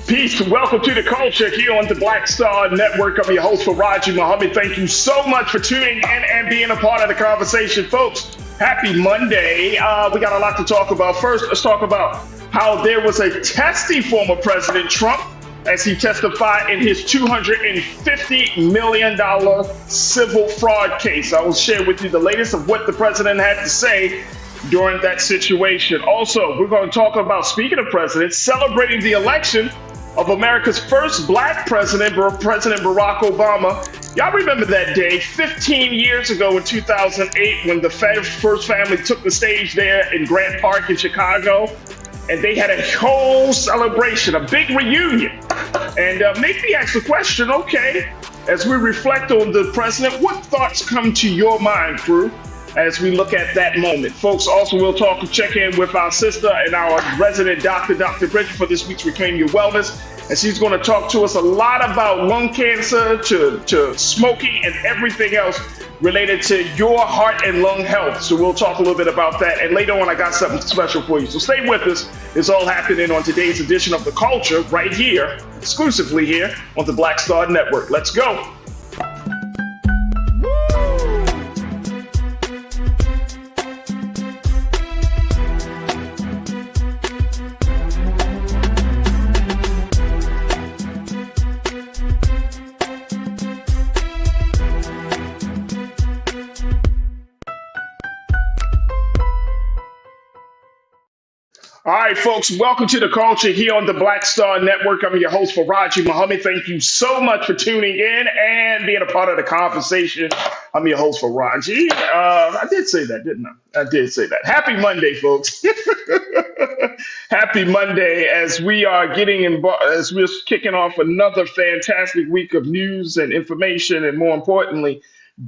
Peace. Welcome to the culture here on the Black Star Network. I'm your host, Farajii Muhammad. Thank you so much for tuning in and being a part of the conversation, folks. Happy Monday. We got a lot to talk about. First, let's talk about how there was a testy former President Trump as he testified in his $250 million civil fraud case. I will share with you the latest of what the president had to say during that situation. Also, we're going to talk about, speaking of presidents, celebrating the election of America's first black president, President Barack Obama. Y'all remember that day 15 years ago in 2008 when the first family took the stage there in Grant Park in Chicago, and they had a whole celebration, a big reunion. And make me ask the question, okay, as we reflect on the president, what thoughts come to your mind, crew, as we look at that moment? Folks, also we'll check in with our sister and our resident doctor, Dr. Bridget, for this week's Reclaim Your Wellness. And she's going to talk to us a lot about lung cancer to smoking and everything else related to your heart and lung health. So we'll talk a little bit about that. And later on, I got something special for you. So stay with us. It's all happening on today's edition of The Culture right here, exclusively here on the Black Star Network. Let's go. All right, folks, welcome to the culture here on the Black Star Network. I'm your host, Farajii Muhammad. Thank you so much for tuning in and being a part of the conversation. I'm your host, Farajii. I did say that, didn't I? I did say that. Happy Monday, folks. Happy Monday as we are as we're kicking off another fantastic week of news and information, and more importantly,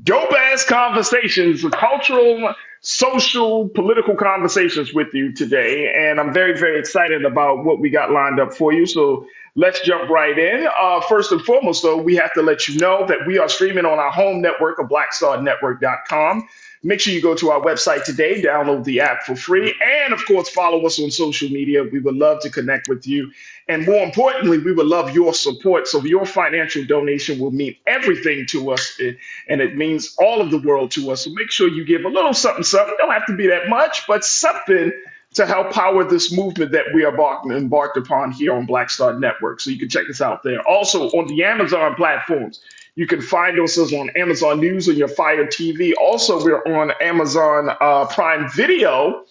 dope-ass conversations, cultural, social, political conversations with you today. And I'm very, very excited about what we got lined up for you. So let's jump right in. First and foremost, though, we have to let you know that we are streaming on our home network of blackstarnetwork.com. Make sure you go to our website today, download the app for free, and of course, follow us on social media. We would love to connect with you. And more importantly, we would love your support. So your financial donation will mean everything to us, and it means all of the world to us. So make sure you give a little something, something. Don't have to be that much, but something to help power this movement that we are embarked upon here on Black Star Network. So you can check us out there. Also on the Amazon platforms. You can find us on Amazon News on your Fire TV. Also, we're on Amazon Prime Video,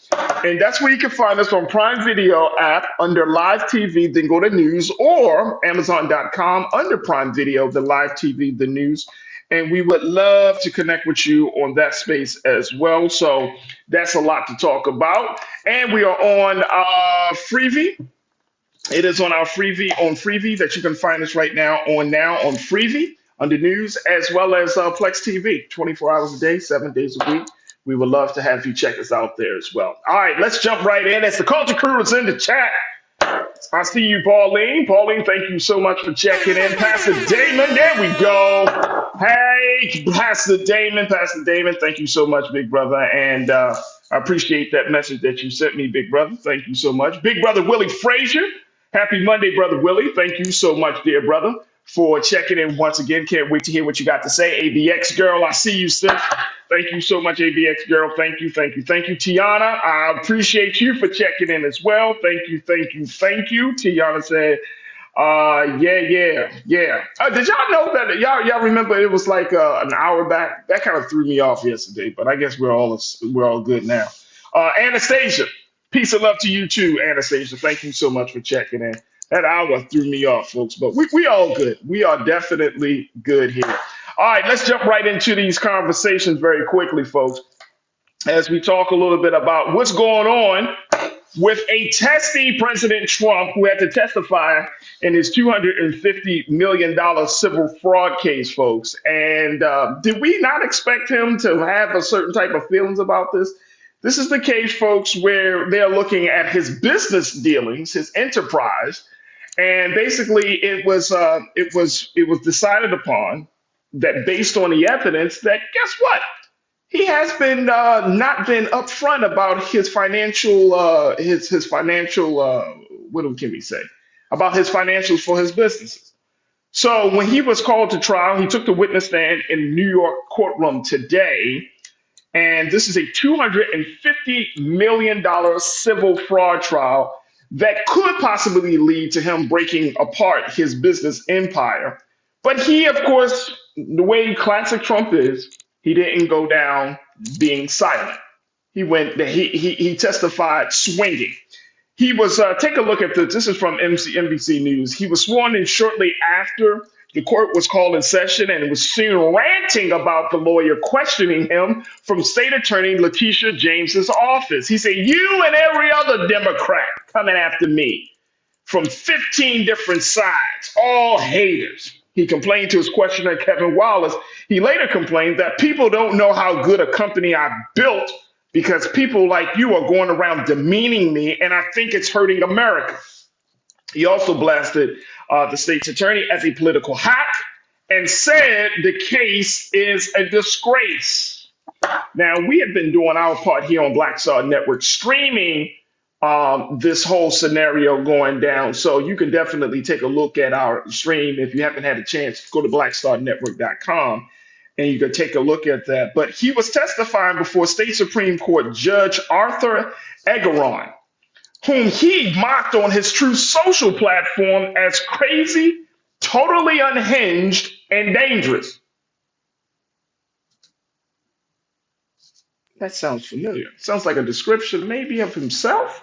and that's where you can find us on Prime Video app under Live TV, then go to News, or Amazon.com under Prime Video, the Live TV, the News. And we would love to connect with you on that space as well. So that's a lot to talk about. And we are on Freevee. It is on our Freevee that you can find us right now on Freevee, under News, as well as Plex TV, 24 hours a day, 7 days a week. We would love to have you check us out there as well. All right, let's jump right in. As the culture crew is in the chat, I see you, Pauline. Pauline, thank you so much for checking in. Pastor Damon, there we go. Hey, Pastor Damon, thank you so much, big brother. And I appreciate that message that you sent me, big brother. Thank you so much. Big brother Willie Frazier, happy Monday, brother Willie. Thank you so much, dear brother, for checking in once again. Can't wait to hear what you got to say. ABX girl, I see you, sis. Thank you so much, ABX girl. Thank you. Tiana, I appreciate you for checking in as well. Thank you. Tiana said, yeah. Did y'all know that? Y'all remember it was like an hour back? That kind of threw me off yesterday, but I guess we're all good now. Anastasia, peace and love to you too, Anastasia. Thank you so much for checking in. That hour threw me off, folks, but we all good. We are definitely good here. All right, let's jump right into these conversations very quickly, folks, as we talk a little bit about what's going on with a testy President Trump who had to testify in his $250 million civil fraud case, folks. And did we not expect him to have a certain type of feelings about this? This is the case, folks, where they're looking at his business dealings, his enterprise. And basically, it was decided upon that, based on the evidence, that guess what? He has been not been upfront about his financial what can we say? about his financials for his businesses. So when he was called to trial, he took the witness stand in New York courtroom today. And this is a $250 million civil fraud trial that could possibly lead to him breaking apart his business empire. But he, of course, the way classic Trump is, he didn't go down being silent. He testified swinging. He was take a look at this. This is from NBC News. He was sworn in shortly after the court was called in session and was seen ranting about the lawyer questioning him from State Attorney Letitia James's office. He said, "You and every other Democrat coming after me from 15 different sides, all haters." He complained to his questioner, Kevin Wallace. He later complained that people don't know how good a company I built because people like you are going around demeaning me, and I think it's hurting America. He also blasted the state's attorney as a political hack and said the case is a disgrace. Now, we have been doing our part here on Black Star Network, streaming this whole scenario going down. So you can definitely take a look at our stream. If you haven't had a chance, go to blackstarnetwork.com and you can take a look at that. But he was testifying before State Supreme Court Judge Arthur Engoron, whom he mocked on his True Social platform as crazy, totally unhinged, and dangerous. That sounds familiar. Sounds like a description maybe of himself.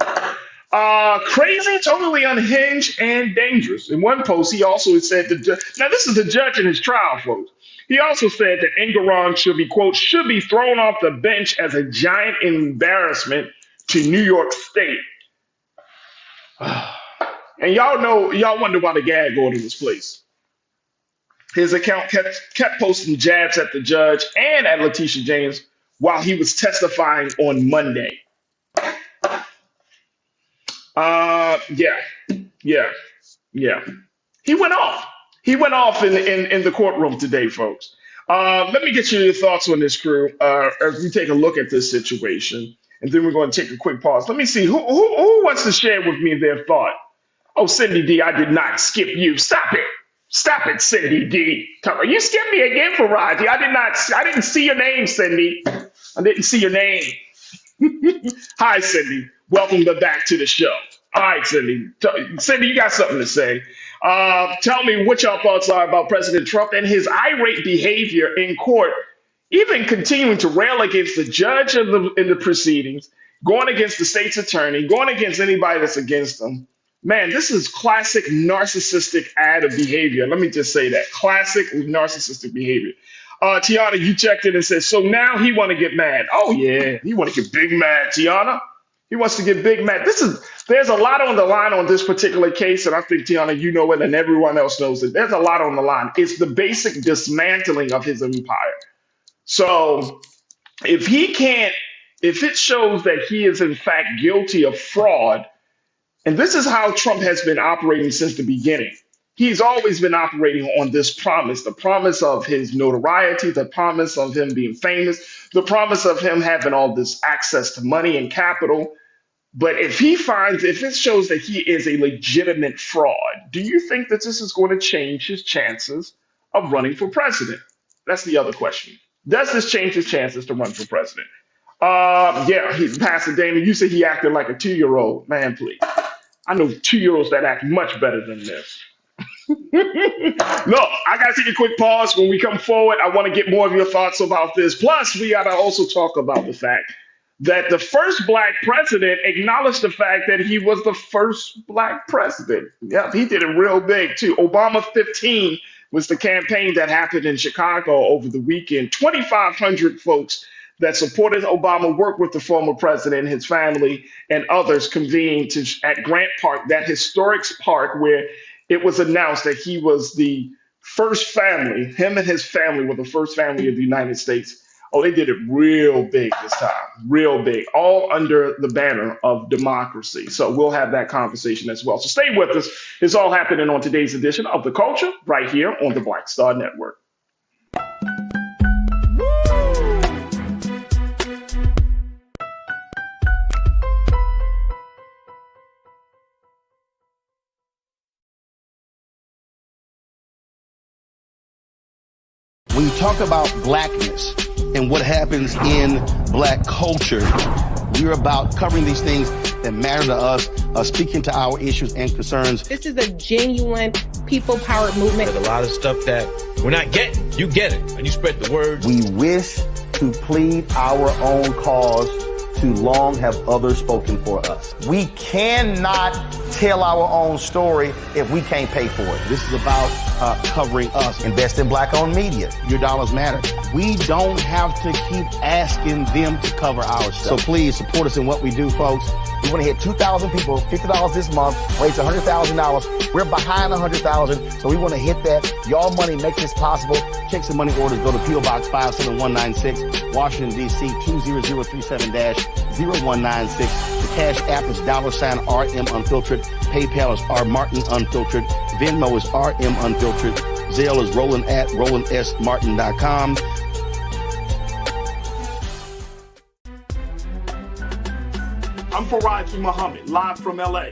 Crazy, totally unhinged, and dangerous. In one post, he also said, now this is the judge in his trial, folks. He also said that Engoron should be, quote, should be thrown off the bench as a giant embarrassment to New York State. And y'all wonder why the gag order was placed. His account kept posting jabs at the judge and at Letitia James while he was testifying on Monday. Yeah. He went off. He went off in the courtroom today, folks. Let me get your thoughts on this, crew, as we take a look at this situation. And then we're going to take a quick pause. Let me see who wants to share with me their thought. Oh, Cindy D, I did not skip you. Stop it, Cindy D. You skipped me again, Farajii. I didn't see your name, Cindy. I didn't see your name. Hi, Cindy. Welcome back to the show. All right, Cindy. Cindy, you got something to say. Tell me what your thoughts are about President Trump and his irate behavior in court, even continuing to rail against the judge in the proceedings, going against the state's attorney, going against anybody that's against them. Man, this is classic narcissistic ad of behavior. Let me just say that. Classic narcissistic behavior. Tiana, you checked it and said, so now he want to get mad. Oh, yeah, he want to get big mad, Tiana. He wants to get big mad. There's a lot on the line on this particular case, and I think, Tiana, you know it, and everyone else knows it. There's a lot on the line. It's the basic dismantling of his empire. So if it shows that he is in fact guilty of fraud, and this is how Trump has been operating since the beginning. He's always been operating on this promise, the promise of his notoriety, the promise of him being famous, the promise of him having all this access to money and capital. But if it shows that he is a legitimate fraud, do you think that this is going to change his chances of running for president? That's the other question. Does this change his chances to run for president? Yeah, Pastor Damon, you said he acted like a 2-year-old. Man, please. I know 2-year-olds that act much better than this. Look, I got to take a quick pause. When we come forward, I want to get more of your thoughts about this. Plus, we got to also talk about the fact that the first black president acknowledged the fact that he was the first black president. Yep, he did it real big, too. Obama 15 was the campaign that happened in Chicago over the weekend. 2,500 folks that supported Obama worked with the former president, his family, and others convened at Grant Park, that historic park where it was announced that he was the first family, him and his family were the first family of the United States. Oh, they did it real big this time, real big, all under the banner of democracy. So we'll have that conversation as well. So stay with us. It's all happening on today's edition of The Culture right here on the Black Star Network. When you talk about blackness and what happens in black culture, we're about covering these things that matter to us, speaking to our issues and concerns. This is a genuine people-powered movement. There's a lot of stuff that we're not getting. You get it, and you spread the word. We wish to plead our own cause. Too long have others spoken for us. We cannot tell our own story if we can't pay for it. This is about covering us. Invest in black-owned media. Your dollars matter. We don't have to keep asking them to cover our stuff. So please support us in what we do, folks. We want to hit 2,000 people, $50 this month, raise $100,000. We're behind 100,000, so we want to hit that. Y'all money makes this possible. Checks and money orders go to P.O. Box 57196, Washington, D.C. 20037-0196. The Cash App is $RM Unfiltered. PayPal is R Martin Unfiltered. Venmo is RM Unfiltered. Zelle is Roland at RolandSMartin.com. I'm Farajii Muhammad, live from LA.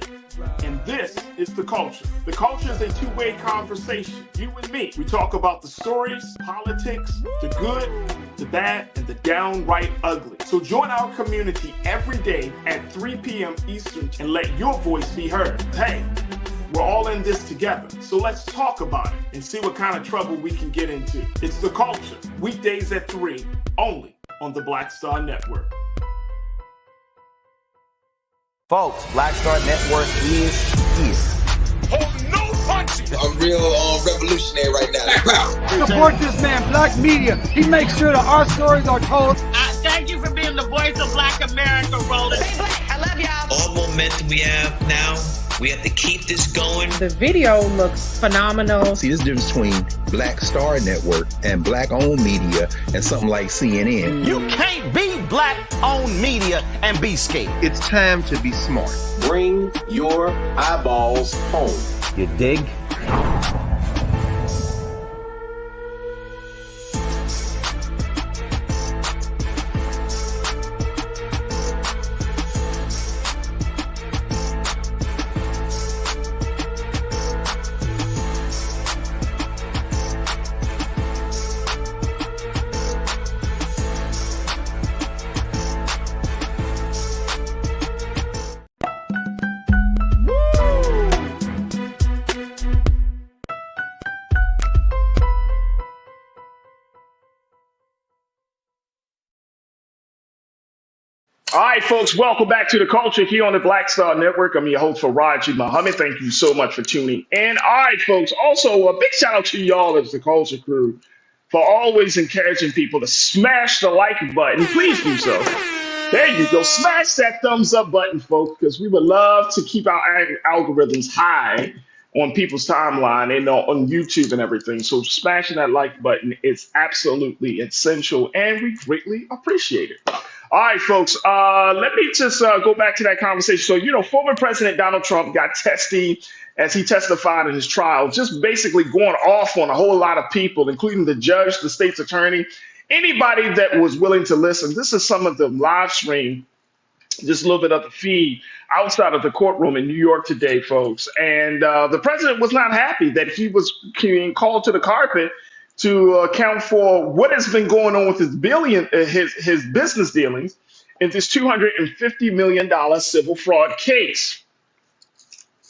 And this is The Culture. The Culture is a two-way conversation. You and me. We talk about the stories, politics, the good, the bad, and the downright ugly. So join our community every day at 3 p.m. Eastern and let your voice be heard. Hey, we're all in this together. So let's talk about it and see what kind of trouble we can get into. It's The Culture, weekdays at 3, only on the Black Star Network. Folks, Black Star Network is here. Oh, no punching! I'm real revolutionary right now. Support this man, Black Media. He makes sure that our stories are told. Thank you for being the voice of Black America, Roland. Stay black. I love y'all. All momentum we have now, we have to keep this going. The video looks phenomenal. See, this difference between Black Star Network and black-owned media and something like CNN. You can't be black-owned media and be scared. It's time to be smart. Bring your eyeballs home. You dig? All right, folks, welcome back to The Culture here on the Black Star Network. I'm your host, Farajii Muhammad. Thank you so much for tuning in. All right, folks, also a big shout out to y'all as the Culture crew for always encouraging people to smash the like button. Please do so. There you go. Smash that thumbs up button, folks, because we would love to keep our algorithms high on people's timeline and on YouTube and everything. So smashing that like button is absolutely essential, and we greatly appreciate it. All right, folks, let me just go back to that conversation. So, former President Donald Trump got testy as he testified in his trial, just basically going off on a whole lot of people, including the judge, the state's attorney, anybody that was willing to listen. This is some of the live stream, just a little bit of the feed outside of the courtroom in New York today, folks. And the president was not happy that he was being called to the carpet to account for what has been going on with his business dealings in this $250 million civil fraud case.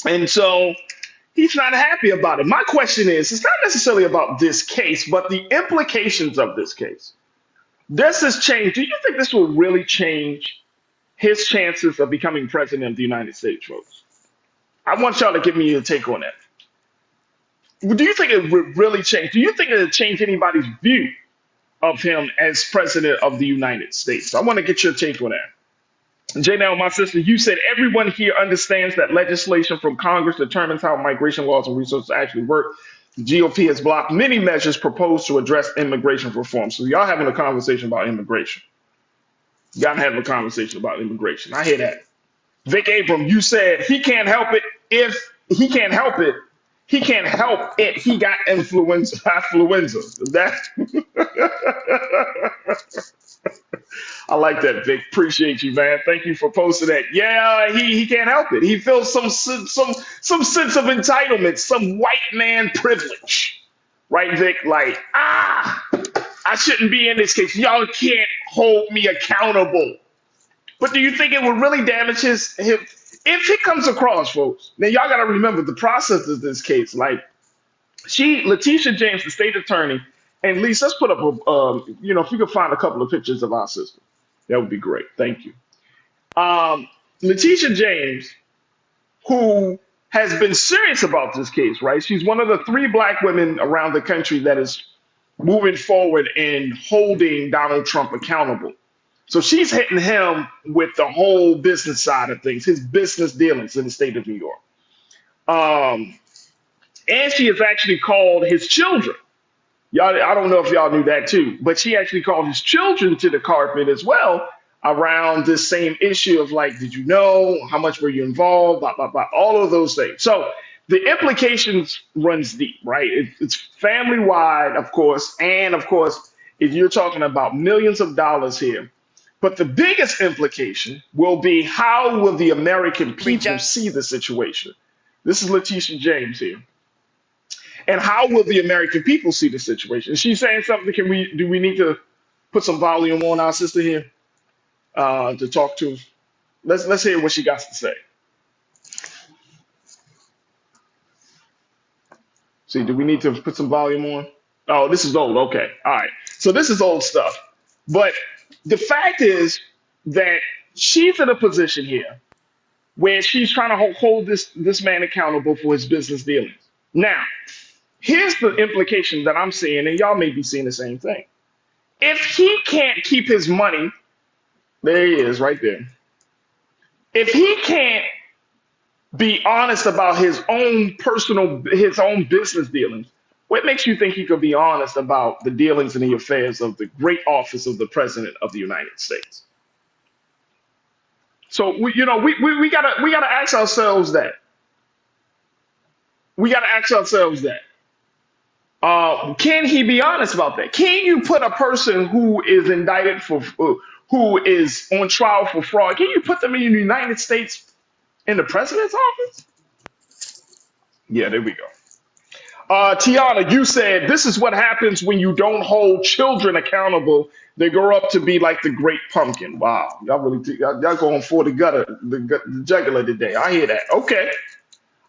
And so he's not happy about it. My question is, it's not necessarily about this case, but the implications of this case. Does this change? Do you think this will really change his chances of becoming president of the United States, folks? I want y'all to give me your take on that. Do you think it would really change? Do you think it would change anybody's view of him as president of the United States? I want to get your take on that. Janelle, my sister, you said everyone here understands that legislation from Congress determines how migration laws and resources actually work. The GOP has blocked many measures proposed to address immigration reform. So y'all having a conversation about immigration. Y'all having a conversation about immigration. I hear that. Vic Abram, you said he can't help it if he can't help it. He can't help it. He got influenza. That I like that, Vic. Appreciate you, man. Thank you for posting that. Yeah, he can't help it. He feels some sense of entitlement, some white man privilege, right, Vic? Like, I shouldn't be in this case. Y'all can't hold me accountable. But do you think it would really damage him if it comes across, folks? Now y'all got to remember the process of this case. Like Letitia James, the state attorney, and Lisa, let's put up if you could find a couple of pictures of our sister, that would be great. Thank you. Letitia James, who has been serious about this case, right? She's one of the 3 black women around the country that is moving forward in holding Donald Trump accountable. So she's hitting him with the whole business side of things, his business dealings in the state of New York. And she has actually called his children. Y'all, I don't know if y'all knew that too, but she actually called his children to the carpet as well around this same issue of like, did you know? How much were you involved? Blah, blah, blah, all of those things. So the implications runs deep, right? It's family wide, of course. And of course, if you're talking about millions of dollars here, but the biggest implication will be how will the American people see the situation? This is Letitia James here. And how will the American people see the situation? Is she saying something? Do we need to put some volume on our sister here to talk to? Let's hear what she got to say. See, do we need to put some volume on? Oh, this is old. Okay. All right. So this is old stuff. But the fact is that she's in a position here where she's trying to hold this man accountable for his business dealings. Now, here's the implication that I'm seeing, and y'all may be seeing the same thing. If he can't keep his money, there he is right there. If he can't be honest about his own business dealings, what makes you think he could be honest about the dealings and the affairs of the great office of the President of the United States? So we gotta ask ourselves that. We gotta ask ourselves that. Can he be honest about that? Can you put a person who is indicted who is on trial for fraud? Can you put them in the United States in the president's office? Yeah, there we go. Tiana, you said this is what happens when you don't hold children accountable. They grow up to be like the great pumpkin. Wow, y'all going for the jugular today. I hear that. Okay.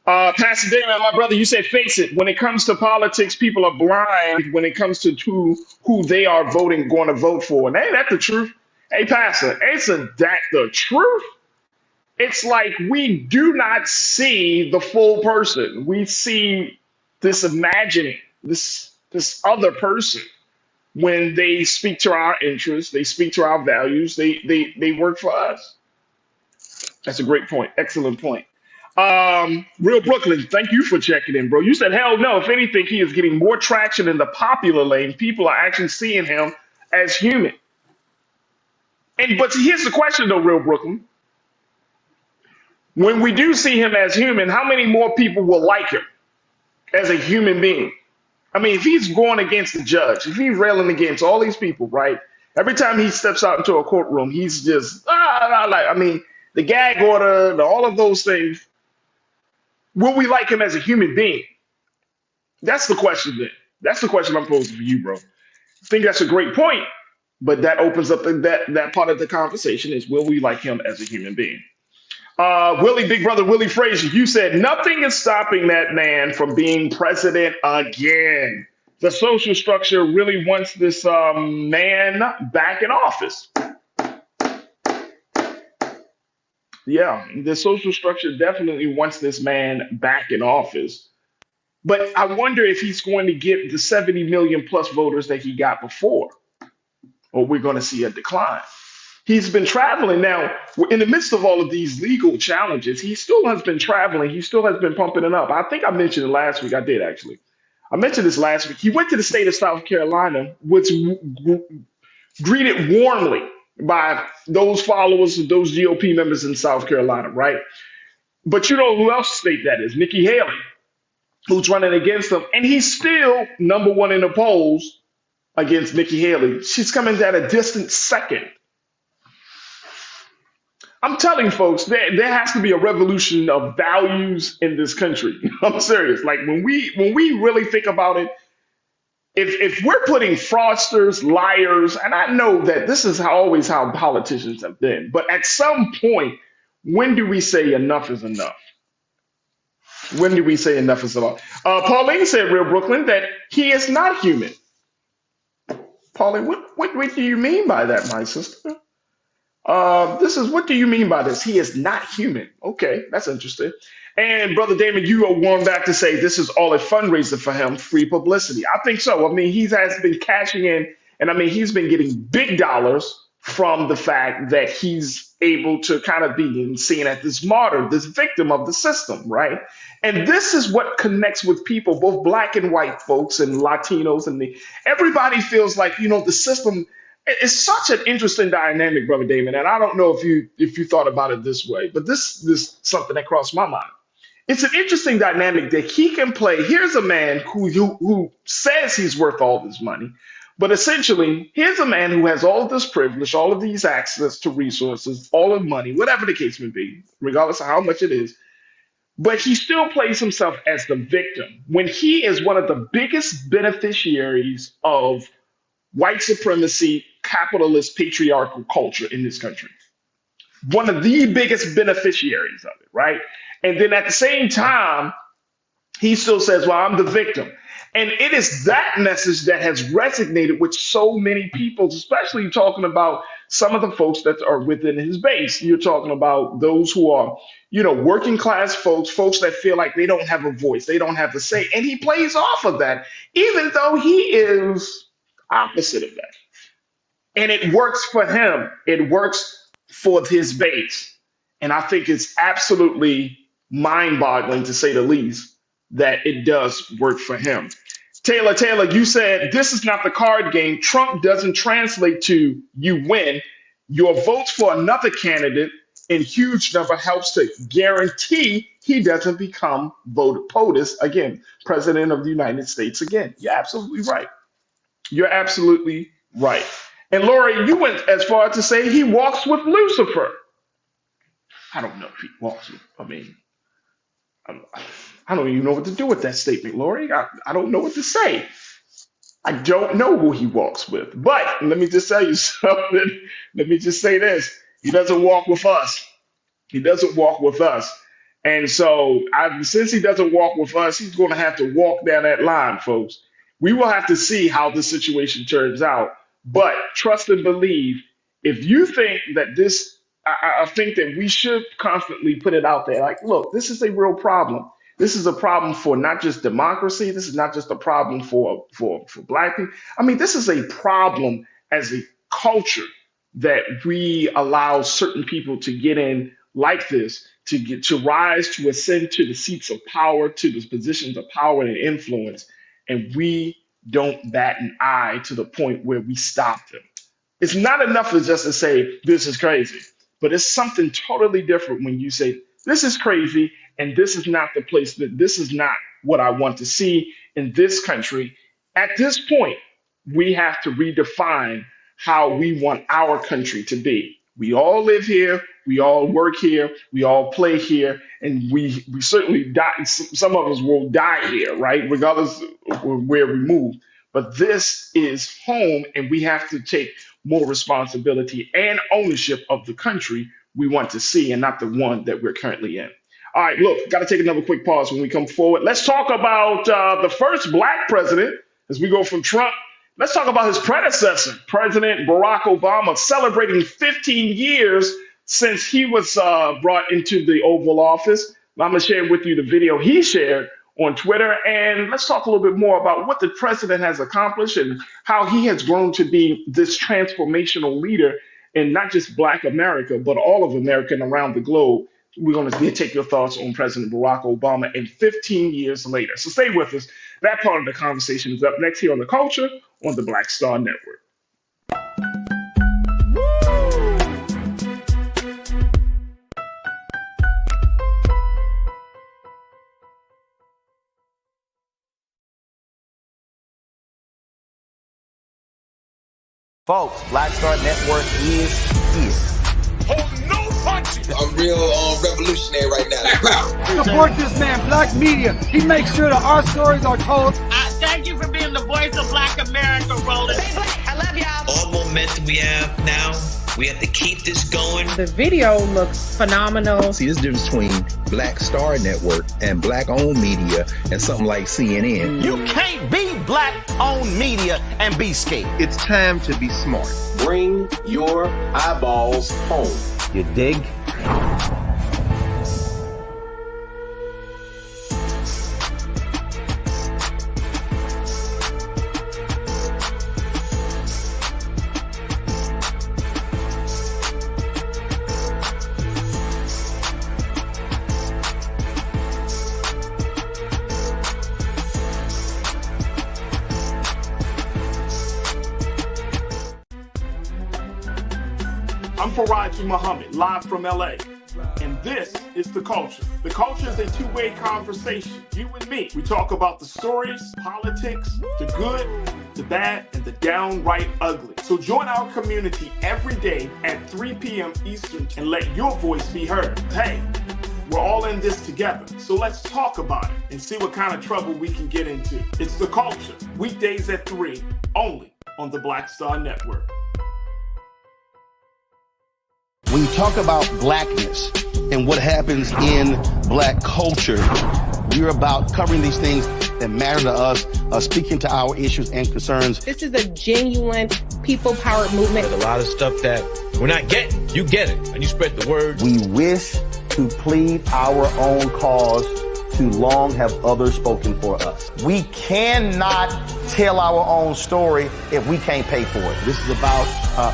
Pastor Damon, my brother, you said face it. When it comes to politics, people are blind when it comes to who they are going to vote for. And ain't that the truth? Hey, Pastor, isn't that the truth? It's like we do not see the full person. We see this imagining, this other person. When they speak to our interests, they speak to our values, they work for us. That's a great point. Excellent point. Real Brooklyn, thank you for checking in, bro. You said, hell no. If anything, he is getting more traction in the popular lane. People are actually seeing him as human. But here's the question, though, Real Brooklyn. When we do see him as human, how many more people will like him as a human being? I mean, if he's going against the judge, if he's railing against all these people, right? Every time he steps out into a courtroom, he's just, the gag order, all of those things. Will we like him as a human being? That's the question then. That's the question I'm posing for you, bro. I think that's a great point, but that opens up that part of the conversation is, will we like him as a human being? Big brother Willie Frazier, you said nothing is stopping that man from being president again. The social structure really wants this man back in office. Yeah, the social structure definitely wants this man back in office. But I wonder if he's going to get the 70 million plus voters that he got before, or we're going to see a decline. He's been traveling now in the midst of all of these legal challenges. He still has been traveling. He still has been pumping it up. I think I mentioned it last week. I did, actually. I mentioned this last week. He went to the state of South Carolina, which greeted warmly by those followers of those GOP members in South Carolina, right? But you know who else state that is? Nikki Haley, who's running against him. And he's still number one in the polls against Nikki Haley. She's coming at a distant second. I'm telling folks, there has to be a revolution of values in this country. I'm serious. Like when we really think about it, if we're putting fraudsters, liars, and I know that this is always how politicians have been, but at some point, when do we say enough is enough? When do we say enough is enough? Pauline said, Real Brooklyn, that he is not human. Pauline, what do you mean by that, my sister? What do you mean by this? He is not human. Okay, that's interesting. And Brother Damon, you are one back to say this is all a fundraiser for him, free publicity. I think so. I mean, he has been cashing in, and I mean, he's been getting big dollars from the fact that he's able to kind of be seen as this martyr, this victim of the system, right? And this is what connects with people, both black and white folks and Latinos, and everybody feels like, the system. It's such an interesting dynamic, Brother Damon, and I don't know if you thought about it this way, but this is something that crossed my mind. It's an interesting dynamic that he can play. Here's a man who says he's worth all this money, but essentially, here's a man who has all of this privilege, all of these access to resources, all of money, whatever the case may be, regardless of how much it is, but he still plays himself as the victim when he is one of the biggest beneficiaries of white supremacy, capitalist, patriarchal culture in this country. One of the biggest beneficiaries of it, right? And then at the same time, he still says, well, I'm the victim. And it is that message that has resonated with so many people, especially talking about some of the folks that are within his base. You're talking about those who are, working class folks, folks that feel like they don't have a voice, they don't have a say. And he plays off of that, even though he is opposite of that. And it works for him. It works for his base. And I think it's absolutely mind-boggling, to say the least, that it does work for him. Taylor, you said this is not the card game. Trump doesn't translate to you win. Your votes for another candidate in huge number helps to guarantee he doesn't become POTUS again, President of the United States again. You're absolutely right. You're absolutely right. And Lori, you went as far as to say he walks with Lucifer. I don't know if he walks with, I don't even know what to do with that statement, Lori. I don't know what to say. I don't know who he walks with. But let me just tell you something. Let me just say this. He doesn't walk with us. He doesn't walk with us. And so since he doesn't walk with us, he's going to have to walk down that line, folks. We will have to see how the situation turns out. But trust and believe, if you think that I think that we should constantly put it out there. Like, look, this is a real problem. This is a problem for not just democracy. This is not just a problem for Black people. I mean, this is a problem as a culture that we allow certain people to get in like this, to rise, to ascend to the seats of power, to the positions of power and influence. And we don't bat an eye to the point where we stop them. It's not enough to just to say, this is crazy. But it's something totally different when you say, this is crazy, and this is not the place, that this is not what I want to see in this country. At this point, we have to redefine how we want our country to be. We all live here, we all work here, we all play here, and we certainly die. Some of us will die here, right? Regardless of where we move. But this is home, and we have to take more responsibility and ownership of the country we want to see, and not the one that we're currently in. All right, look, got to take another quick pause when we come forward. Let's talk about the first Black president as we go from Trump. Let's talk about his predecessor, President Barack Obama, celebrating 15 years since he was brought into the Oval Office. I'm going to share with you the video he shared on Twitter, and let's talk a little bit more about what the president has accomplished and how he has grown to be this transformational leader in not just Black America, but all of America and around the globe. We're going to take your thoughts on President Barack Obama and 15 years later. So stay with us. That part of the conversation is up next here on The Culture on the Black Star Network. Folks, Black Star Network is here. Hold no punches. I'm real revolutionary right now. Support this man, Black Media. He makes sure that our stories are told. Thank you for being being the voice of Black America rolling. Stay black. I love y'all. All momentum we have now, we have to keep this going. The video looks phenomenal. See, this difference between Black Star Network and black-owned media and something like CNN. You can't be black-owned media and be scared. It's time to be smart. Bring your eyeballs home. You dig? I'm Farajii Muhammad, live from LA. And this is The Culture. The Culture is a two-way conversation. You and me. We talk about the stories, politics, the good, the bad, and the downright ugly. So join our community every day at 3 p.m. Eastern and let your voice be heard. Hey, we're all in this together. So let's talk about it and see what kind of trouble we can get into. It's The Culture. Weekdays at 3, only on the Black Star Network. When you talk about blackness and what happens in black culture, we're about covering these things that matter to us, speaking to our issues and concerns. This is a genuine people-powered movement. There's a lot of stuff that we're not getting. You get it, and you spread the word. We wish to plead our own cause. Too long have others spoken for us. We cannot tell our own story if we can't pay for it. This is about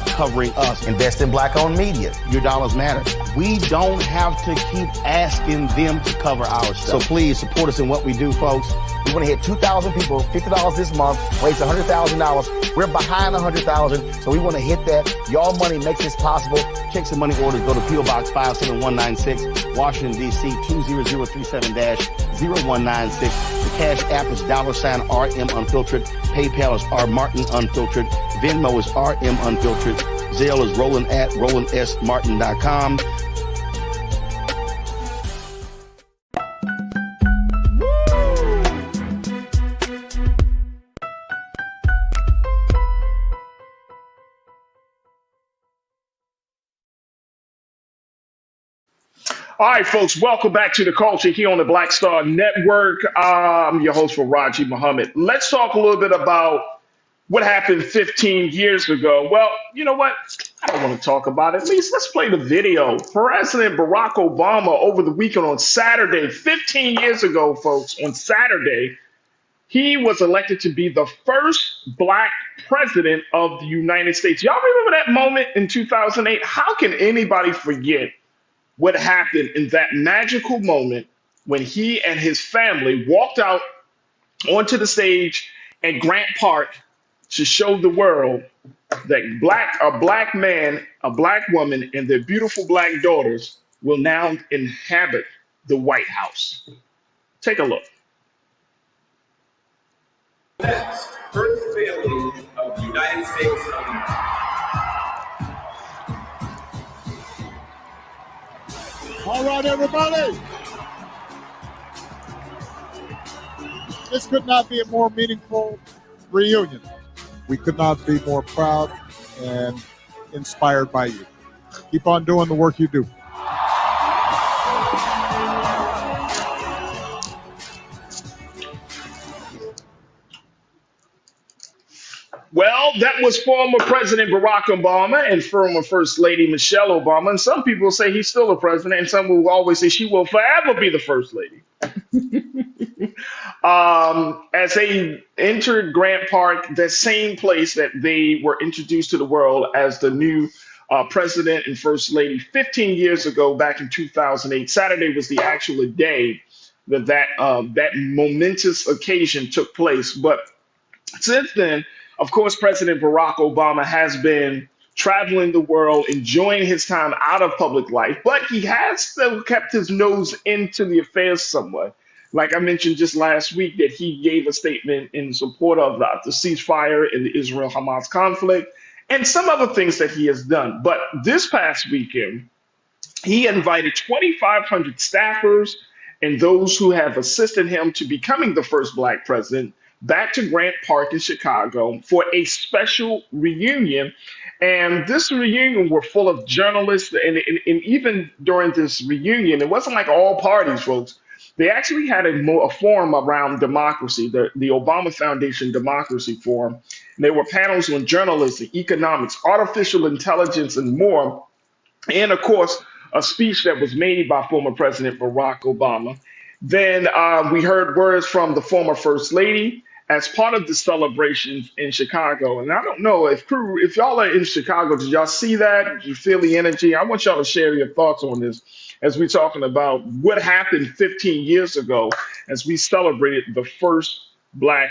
covering us. Invest in black-owned media. Your dollars matter. We don't have to keep asking them to cover our stuff. So please support us in what we do, folks. We want to hit 2,000 people, $50 this month, raise $100,000. We're behind 100,000, so we want to hit that. Your money makes this possible. Check some money orders. Go to P.O. Box 57196, Washington, D.C. 20037-0196. The Cash App is $RM Unfiltered. PayPal is R Martin Unfiltered. Venmo is RM Unfiltered. Zelle is Roland at RolandSMartin.com. All right, folks, welcome back to The Culture here on the Black Star Network. I'm your host, Farajii Muhammad. Let's talk a little bit about what happened 15 years ago. Well, you know what? I don't want to talk about it. At least let's play the video. President Barack Obama over the weekend on Saturday, 15 years ago, folks, on Saturday, he was elected to be the first black president of the United States. Y'all remember that moment in 2008? How can anybody forget what happened in that magical moment when he and his family walked out onto the stage at Grant Park to show the world that a black man, a black woman, and their beautiful black daughters will now inhabit the White House. Take a look. First family of the United States of America. All right, everybody. This could not be a more meaningful reunion. We could not be more proud and inspired by you. Keep on doing the work you do. Well, that was former President Barack Obama and former First Lady Michelle Obama. And some people say he's still a president, and some will always say she will forever be the First Lady. As they entered Grant Park, the same place that they were introduced to the world as the new President and First Lady 15 years ago, back in 2008. Saturday was the actual day that momentous occasion took place. But since then, of course, President Barack Obama has been traveling the world, enjoying his time out of public life, but he has still kept his nose into the affairs somewhat. Like I mentioned just last week, that he gave a statement in support of the ceasefire in the Israel-Hamas conflict and some other things that he has done. But this past weekend, he invited 2,500 staffers and those who have assisted him to becoming the first black president back to Grant Park in Chicago for a special reunion. And this reunion were full of journalists, and even during this reunion, it wasn't like all parties, folks. They actually had a forum around democracy, the Obama Foundation Democracy Forum. And there were panels on journalism, economics, artificial intelligence, and more. And of course, a speech that was made by former President Barack Obama. Then we heard words from the former First Lady as part of the celebrations in Chicago. And I don't know if crew, if y'all are in Chicago, did y'all see that? Did you feel the energy? I want y'all to share your thoughts on this as we're talking about what happened 15 years ago as we celebrated the first black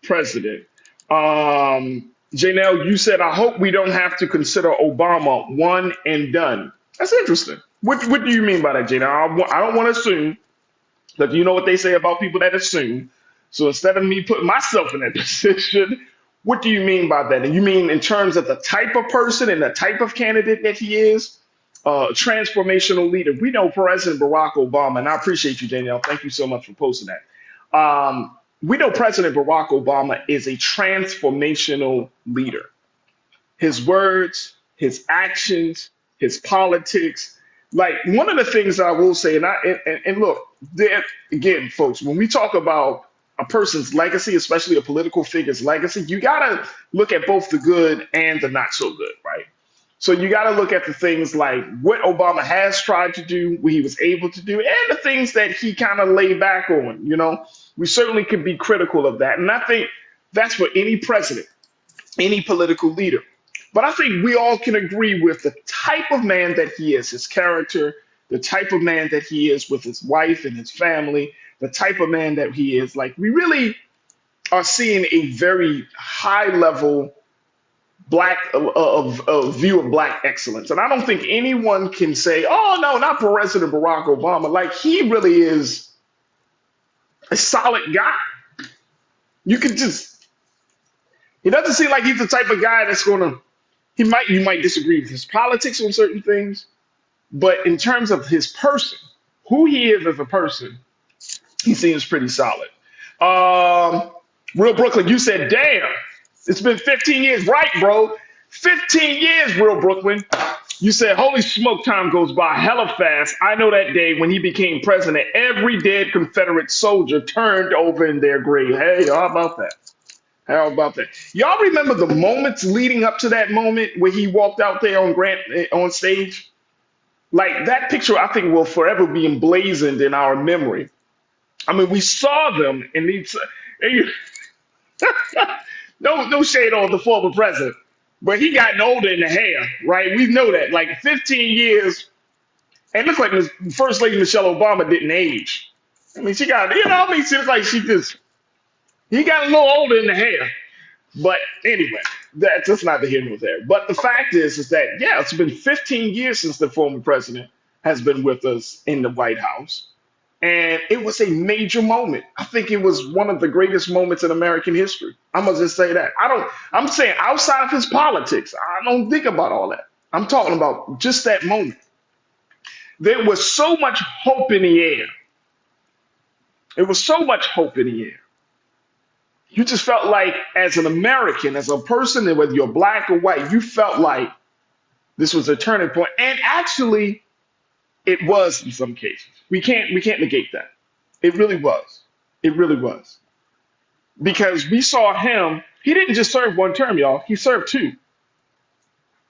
president. Janelle, you said, I hope we don't have to consider Obama one and done. That's interesting. What do you mean by that, Janelle? I don't want to assume that you know what they say about people that assume. So instead of me putting myself in that position, what do you mean by that? And you mean in terms of the type of person and the type of candidate that he is? Transformational leader. We know President Barack Obama, and I appreciate you, Danielle. Thank you so much for posting that. We know President Barack Obama is a transformational leader. His words, his actions, his politics. Like one of the things I will say, and look, there again, folks, when we talk about a person's legacy, especially a political figure's legacy, you gotta look at both the good and the not so good, right? So you got to look at the things like what Obama has tried to do, what he was able to do, and the things that he kind of laid back on. You know, we certainly could be critical of that. And I think that's for any president, any political leader. But I think we all can agree with the type of man that he is, his character, the type of man that he is with his wife and his family, the type of man that he is. Like we really are seeing a very high level black of view of black excellence. And I don't think anyone can say, oh no, not President Barack Obama. Like he really is a solid guy. You could just, he doesn't seem like he's the type of guy that's gonna, you might disagree with his politics on certain things, but in terms of his person, who he is as a person, he seems pretty solid. Real Brooklyn, you said, damn, it's been 15 years, right, bro? 15 years, Real Brooklyn. You said, holy smoke, time goes by hella fast. I know that day when he became president, every dead Confederate soldier turned over in their grave. Hey, how about that? How about that? Y'all remember the moments leading up to that moment where he walked out there on Grant on stage? Like that picture, I think will forever be emblazoned in our memory. I mean, we saw them, and no shade on the former president, but he gotten older in the hair, right? We know that. Like 15 years, and it looks like First Lady Michelle Obama didn't age. I mean, she got, she looks like he got a little older in the hair. But anyway, that's just not the here nor there. But the fact is that, yeah, it's been 15 years since the former president has been with us in the White House. And it was a major moment. I think it was one of the greatest moments in American history. I'm gonna just say that. I'm saying outside of his politics, I don't think about all that. I'm talking about just that moment. There was so much hope in the air. There was so much hope in the air. You just felt like, as an American, as a person, and whether you're black or white, you felt like this was a turning point. And actually, it was in some cases. We can't negate that. It really was. It really was. Because we saw him, he didn't just serve one term, y'all. He served two.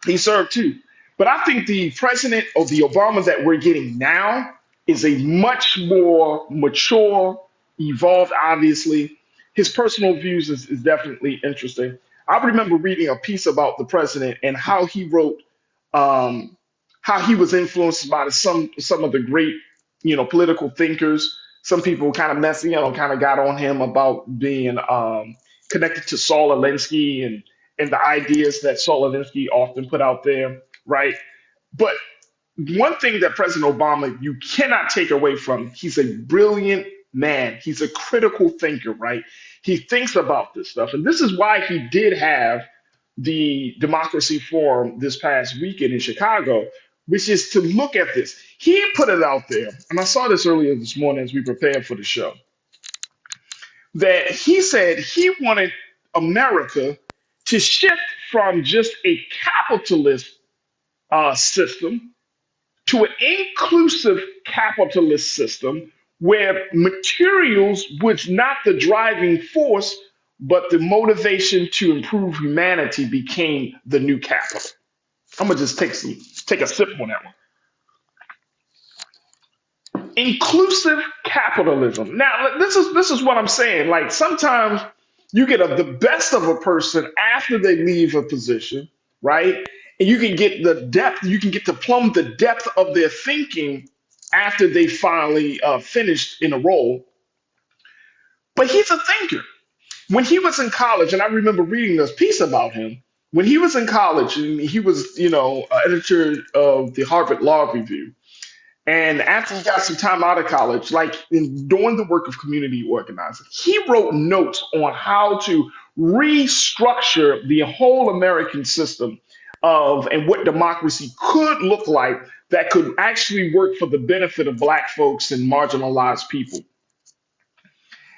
He served two. But I think the president of the Obama that we're getting now is a much more mature, evolved, obviously. His personal views is definitely interesting. I remember reading a piece about the president and how he wrote, how he was influenced by some of the great, political thinkers. Some people kind of kind of got on him about being connected to Saul Alinsky and the ideas that Saul Alinsky often put out there, right? But one thing that President Obama, you cannot take away from, he's a brilliant man. He's a critical thinker, right? He thinks about this stuff. And this is why he did have the Democracy Forum this past weekend in Chicago, which is to look at this. He put it out there, and I saw this earlier this morning as we prepared for the show. that he said he wanted America to shift from just a capitalist system to an inclusive capitalist system where materials was not the driving force, but the motivation to improve humanity became the new capital. I'm gonna just take a sip on that one. Inclusive capitalism. Now, this is what I'm saying. Like sometimes you get the best of a person after they leave a position, right? And you can get the depth. You can get to plumb the depth of their thinking after they finally finished in a role. But he's a thinker. When he was in college, and I remember reading this piece about him. When he was in college, and he was, editor of the Harvard Law Review. And after he got some time out of college, like doing the work of community organizing, he wrote notes on how to restructure the whole American system of and what democracy could look like that could actually work for the benefit of Black folks and marginalized people.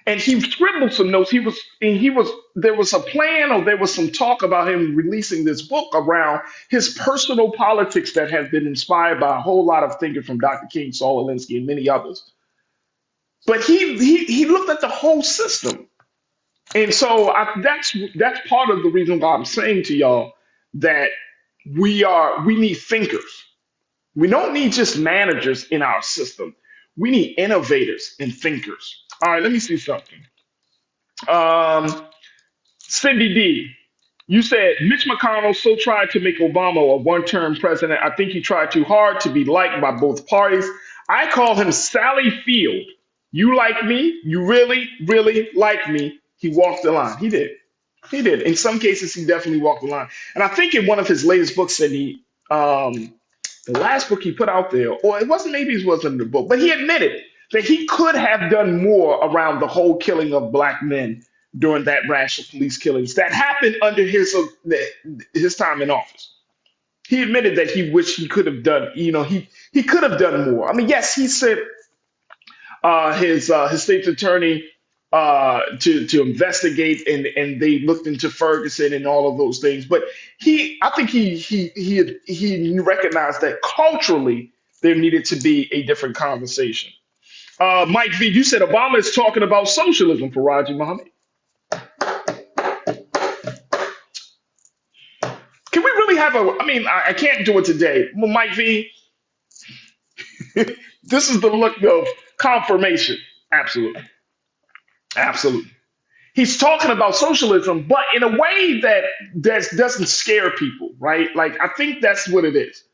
And he scribbled some notes. There was a plan or there was some talk about him releasing this book around his personal politics that have been inspired by a whole lot of thinkers from Dr. King, Saul Alinsky, and many others. But he looked at the whole system. And so that's part of the reason why I'm saying to y'all that we need thinkers. We don't need just managers in our system. We need innovators and thinkers. All right, let me see something. Cindy D, you said Mitch McConnell so tried to make Obama a one-term president. I think he tried too hard to be liked by both parties. I call him Sally Field. You like me? You really, really like me? He walked the line. He did. He did. In some cases, he definitely walked the line. And I think in one of his latest books that the last book he put out there, or maybe it wasn't the book, but he admitted that he could have done more around the whole killing of Black men during that rash of police killings that happened under his time in office. He admitted that he wished he could have done, he could have done more. I mean, yes, he sent his state's attorney to investigate, and they looked into Ferguson and all of those things. But I think he recognized that culturally there needed to be a different conversation. Mike V, you said Obama is talking about socialism, Farajii Muhammad. Can we really have I can't do it today. Well, Mike V, this is the look of confirmation. Absolutely. Absolutely. He's talking about socialism, but in a way that doesn't scare people, right? Like, I think that's what it is.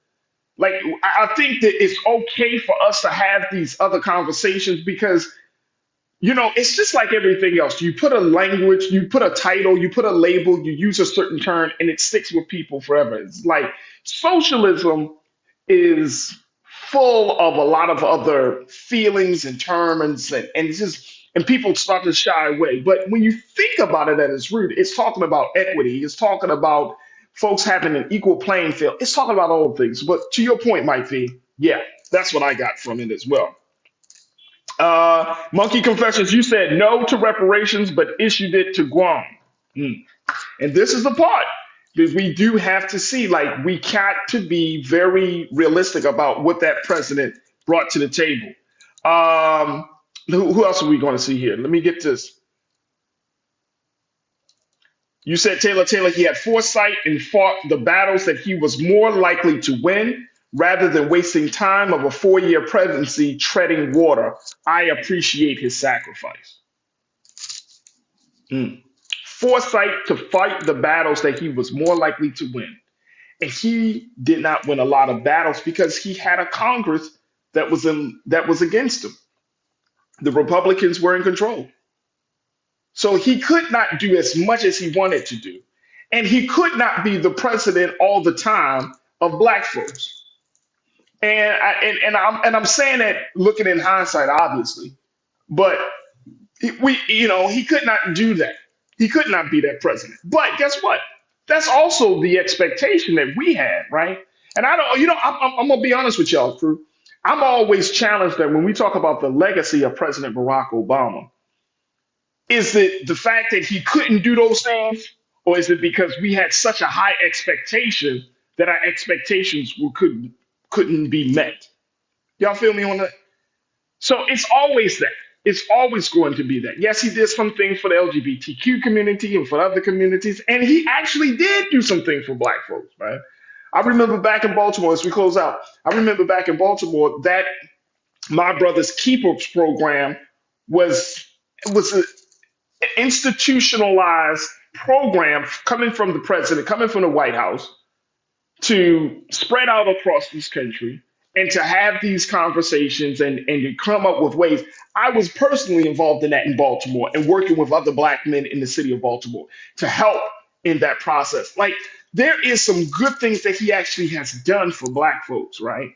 Like, I think that it's okay for us to have these other conversations because, it's just like everything else. You put a language, you put a title, you put a label, you use a certain term, and it sticks with people forever. It's like socialism is full of a lot of other feelings and terms, and it's just, and people start to shy away. But when you think about it at its root, it's talking about equity. It's talking about folks having an equal playing field. It's talking about all things. But to your point, Mike V, yeah, that's what I got from it as well. Monkey Confessions, you said no to reparations, but issued it to Guam. And this is the part that we do have to see. Like, we got to be very realistic about what that president brought to the table. Who else are we going to see here? Let me get this. You said Taylor, he had foresight and fought the battles that he was more likely to win rather than wasting time of a 4-year presidency treading water. I appreciate his sacrifice. Foresight to fight the battles that he was more likely to win. And he did not win a lot of battles because he had a Congress that was against him. The Republicans were in control. So he could not do as much as he wanted to do. And he could not be the president all the time of Black folks. And I'm saying that looking in hindsight, obviously, but he could not do that. He could not be that president. But guess what? That's also the expectation that we had, right? And I'm gonna be honest with y'all, crew. I'm always challenged that when we talk about the legacy of President Barack Obama, Is it the fact that he couldn't do those things, or is it because we had such a high expectation that our expectations couldn't be met? Y'all feel me on that? So it's always that. It's always going to be that. Yes, he did some things for the LGBTQ community and for other communities, and he actually did do some things for black folks, right? I remember back in Baltimore, as we close out, I remember back in Baltimore that My Brother's Keepers program was an institutionalized program coming from the president, coming from the White House, to spread out across this country and to have these conversations and to come up with ways. I was personally involved in that in Baltimore and working with other black men in the city of Baltimore to help in that process. Like, there is some good things that he actually has done for black folks, right?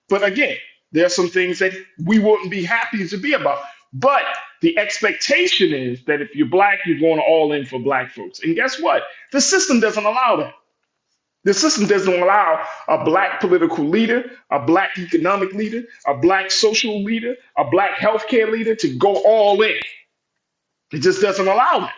But again, there are some things that we wouldn't be happy to be about. But the expectation is that if you're black, you're going all in for black folks. And guess what? The system doesn't allow that. The system doesn't allow a black political leader, a black economic leader, a black social leader, a black healthcare leader to go all in. It just doesn't allow that.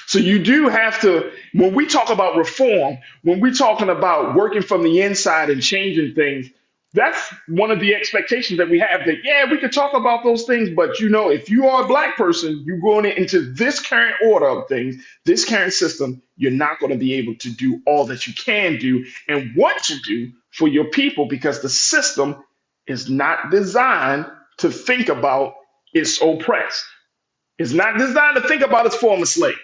So you do have to, when we talk about reform, when we're talking about working from the inside and changing things, that's one of the expectations that we have, that, yeah, we could talk about those things, but if you are a black person, you're going into this current order of things, this current system, you're not going to be able to do all that you can do and want to do for your people, because the system is not designed to think about its oppressed. It's not designed to think about its former slaves.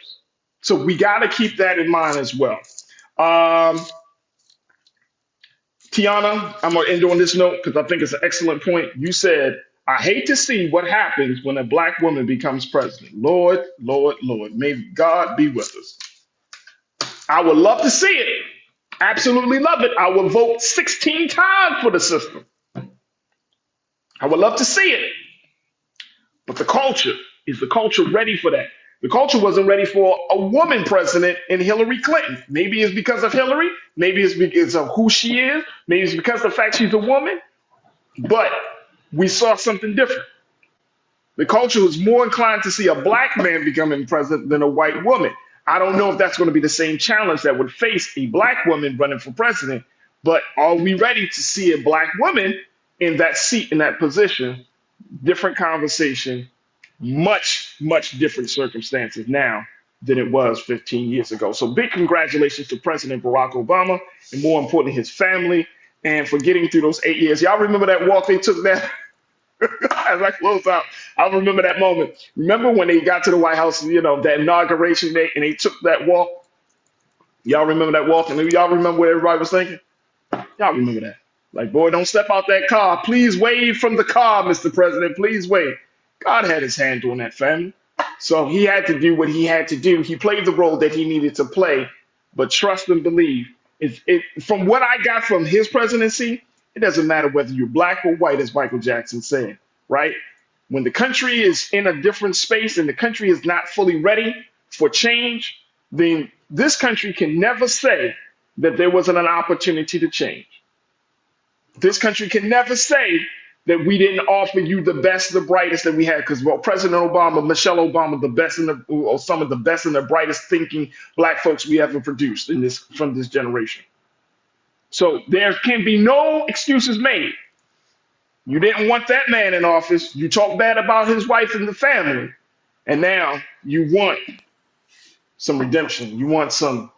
So we got to keep that in mind as well. Tiana, I'm going to end on this note because I think it's an excellent point. You said, I hate to see what happens when a black woman becomes president. Lord, Lord, Lord, may God be with us. I would love to see it. Absolutely love it. I would vote 16 times for the system. I would love to see it. But the culture, is the culture ready for that? The culture wasn't ready for a woman president in Hillary Clinton. Maybe it's because of Hillary. Maybe it's because of who she is. Maybe it's because of the fact she's a woman. But we saw something different. The culture was more inclined to see a black man becoming president than a white woman. I don't know if that's going to be the same challenge that would face a black woman running for president, but are we ready to see a black woman in that seat, in that position? Different conversation. Much, much different circumstances now than it was 15 years ago. So big congratulations to President Barack Obama, and more importantly, his family, and for getting through those 8 years. Y'all remember that walk they took that? As I close out, I remember that moment. Remember when they got to the White House, that inauguration day, and they took that walk? Y'all remember that walk? And y'all remember what everybody was thinking? Y'all remember that? Like, boy, don't step out that car. Please wave from the car, Mr. President. Please wave. God had his hand on that, family. So he had to do what he had to do. He played the role that he needed to play. But trust and believe, from what I got from his presidency, it doesn't matter whether you're black or white, as Michael Jackson said, right? When the country is in a different space and the country is not fully ready for change, then this country can never say that there wasn't an opportunity to change. This country can never say that we didn't offer you the best, the brightest that we had, because President Obama, Michelle Obama, some of the best and the brightest thinking black folks we ever produced from this generation. So there can be no excuses made. You didn't want that man in office. You talked bad about his wife and the family, and now you want some redemption. You want some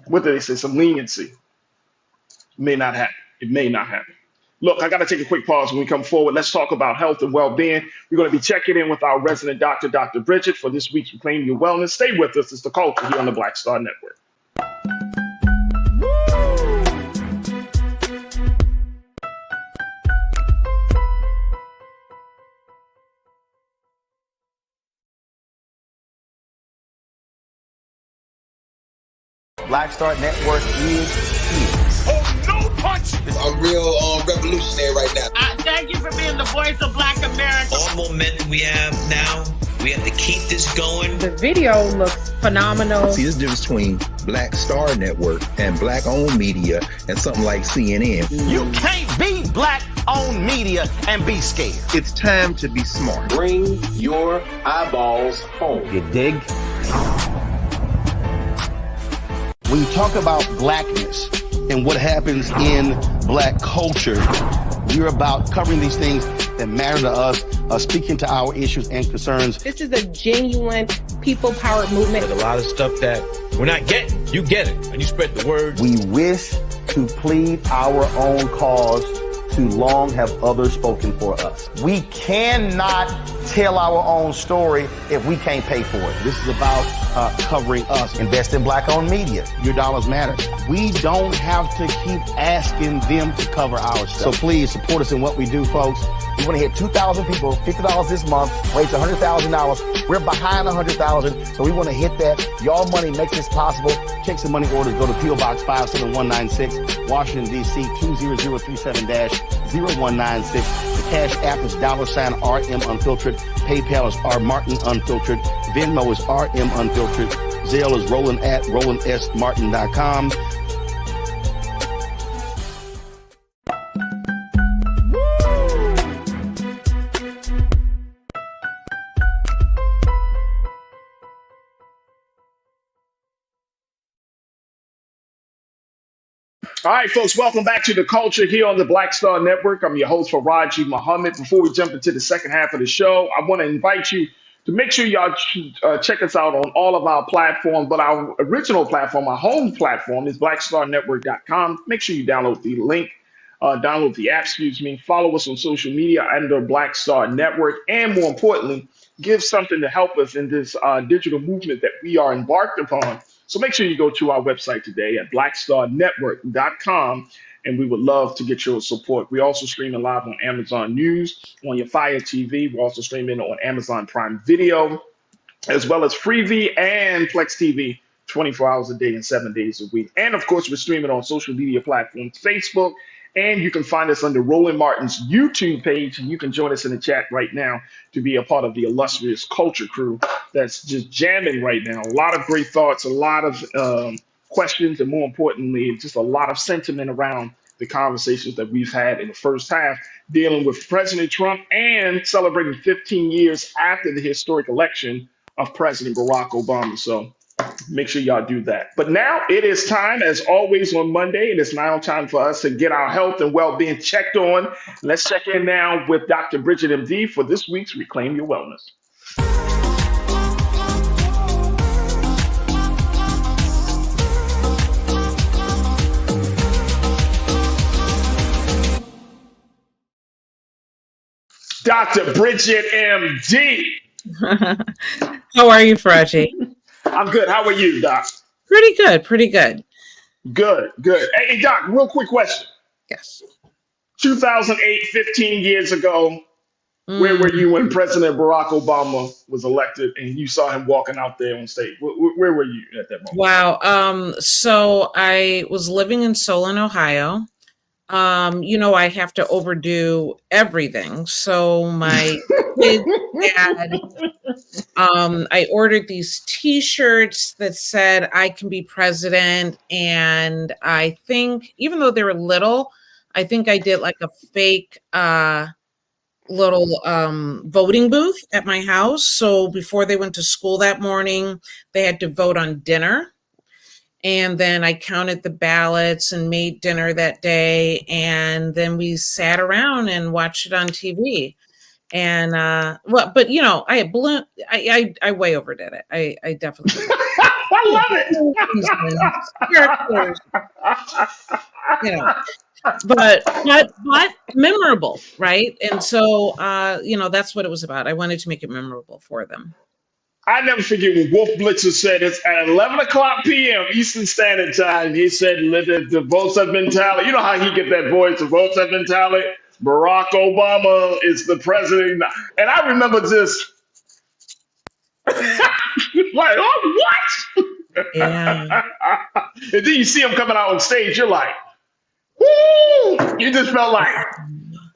what do they say? Some leniency. It may not happen. It may not happen. Look, I got to take a quick pause when we come forward. Let's talk about health and well-being. We're going to be checking in with our resident doctor, Dr. Bridget, for this week's Reclaim Your Wellness. Stay with us. It's The Culture here on the Black Star Network. Black Star Network is here. I'm real revolutionary right now. Thank you for being the voice of Black America. All momentum we have now, we have to keep this going. The video looks phenomenal. See, there's a difference between Black Star Network and black-owned media and something like CNN. You can't be black own media and be scared. It's time to be smart. Bring your eyeballs home. You dig? When you talk about blackness and what happens in black culture, we're about covering these things that matter to us, speaking to our issues and concerns. This is a genuine people-powered movement. There's a lot of stuff that we're not getting. You get it, and you spread the word. We wish to plead our own cause. Too long have others spoken for us. We cannot tell our own story if we can't pay for it. This is about covering us. Invest in black-owned media. Your dollars matter. We don't have to keep asking them to cover our stuff. So please support us in what we do, folks. We want to hit 2,000 people, $50 this month, raise $100,000. We're behind 100,000, so we want to hit that. Y'all money makes this possible. Check some money orders. Go to P.O. Box 57196, Washington, D.C. 20037-0196. The Cash App is $RM Unfiltered. PayPal is R Martin Unfiltered. Venmo is RM Unfiltered. Zelle is Roland at RolandSMartin.com. All right, folks, welcome back to The Culture here on the Black Star Network. I'm your host, Farajii Muhammad. Before we jump into the second half of the show, I want to invite you to make sure y'all check us out on all of our platforms. But our original platform, our home platform, is blackstarnetwork.com. Make sure you download the link, download the app, follow us on social media under Black Star Network, and more importantly, give something to help us in this digital movement that we are embarked upon. So make sure you go to our website today at blackstarnetwork.com, and we would love to get your support. We're also streaming live on Amazon News, on your Fire TV. We're also streaming on Amazon Prime Video, as well as Freevee and Flex TV, 24 hours a day and 7 days a week. And of course, we're streaming on social media platforms, Facebook, and you can find us under Roland Martin's YouTube page, and you can join us in the chat right now to be a part of the illustrious culture crew that's just jamming right now. A lot of great thoughts, a lot of questions, and more importantly, just a lot of sentiment around the conversations that we've had in the first half, dealing with President Trump and celebrating 15 years after the historic election of President Barack Obama. So make sure y'all do that. But now it is time, as always on Monday, it is now time for us to get our health and well-being checked on. Let's check in now with Dr. Bridget MD for this week's Reclaim Your Wellness. Dr. Bridget MD. How are you, Farajii? I'm good. How are you, Doc? Pretty good, pretty good. Good, good. Hey, Doc, real quick question. Yes. 2008, 15 years ago, where were you when President Barack Obama was elected and you saw him walking out there on stage? Where were you at that moment? Wow. So I was living in Solon, Ohio. I have to overdo everything. So my kids had, I ordered these T-shirts that said I can be president. And I think, even though they were little, I think I did like a fake little voting booth at my house. So before they went to school that morning, they had to vote on dinner. And then I counted the ballots and made dinner that day. And then we sat around and watched it on TV. And I way overdid it. I definitely did. I love it. But memorable, right? And so that's what it was about. I wanted to make it memorable for them. I never forget when Wolf Blitzer said it's at 11 o'clock p.m. Eastern Standard Time. He said the votes have been tallied. You know how he get that voice, the votes have been tallied. Barack Obama is the president. And I remember just like, oh, what? Yeah. And then you see him coming out on stage, you're like, woo! You just felt like.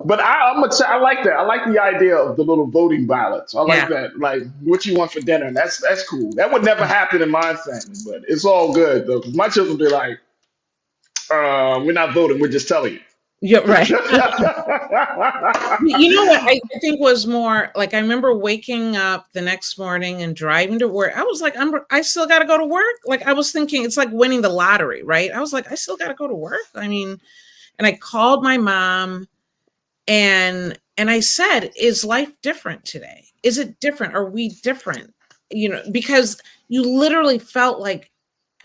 But I like that. I like the idea of the little voting ballots. I like that. Like, what you want for dinner? That's cool. That would never happen in my family, but it's all good though. Because my children be like, we're not voting. We're just telling you. Yeah, right. You know what I think was more like, I remember waking up the next morning and driving to work. I was like, I still got to go to work. Like, I was thinking it's like winning the lottery, right? I was like, I still got to go to work. I mean, and I called my mom and I said, is life different today? Is it different? Are we different? You know, because you literally felt like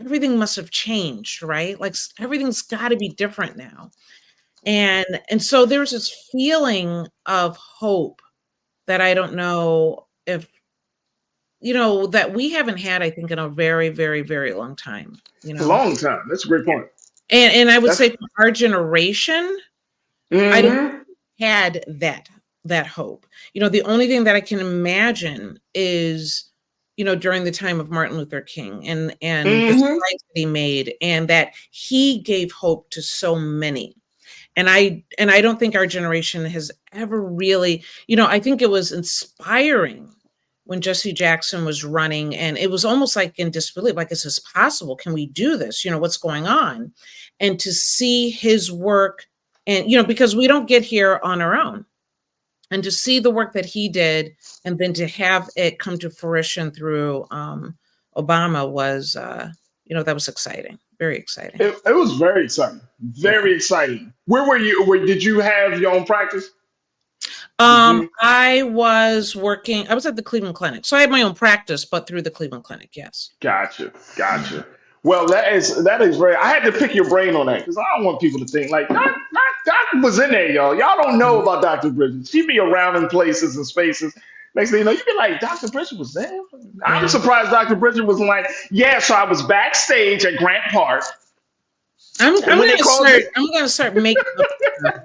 everything must have changed, right? Like everything's got to be different now. And so there's this feeling of hope that I don't know if, that we haven't had, I think, in a very, very, very long time, Long time. That's a great point. And I would That's say for our generation, I don't had that hope. The only thing that I can imagine is, during the time of Martin Luther King and the strides that he made, and that he gave hope to so many. And I don't think our generation has ever really, I think it was inspiring when Jesse Jackson was running, and it was almost like in disbelief, like, is this possible? Can we do this? What's going on? And to see his work, and, because we don't get here on our own, and to see the work that he did, and then to have it come to fruition through Obama was, that was exciting. Very exciting. It was very exciting. Very exciting. Where were you? Did you have your own practice? I was at the Cleveland Clinic. So I had my own practice, but through the Cleveland Clinic, yes. Gotcha. Well, that is very. I had to pick your brain on that because I don't want people to think like Doc was in there, y'all. Y'all don't know about Dr. Bridget. She'd be around in places and spaces. Next thing you know, you'd be like, Dr. Bridget was there. I'm surprised Dr. Bridget was like, yeah. So I was backstage at Grant Park. I'm gonna start making up,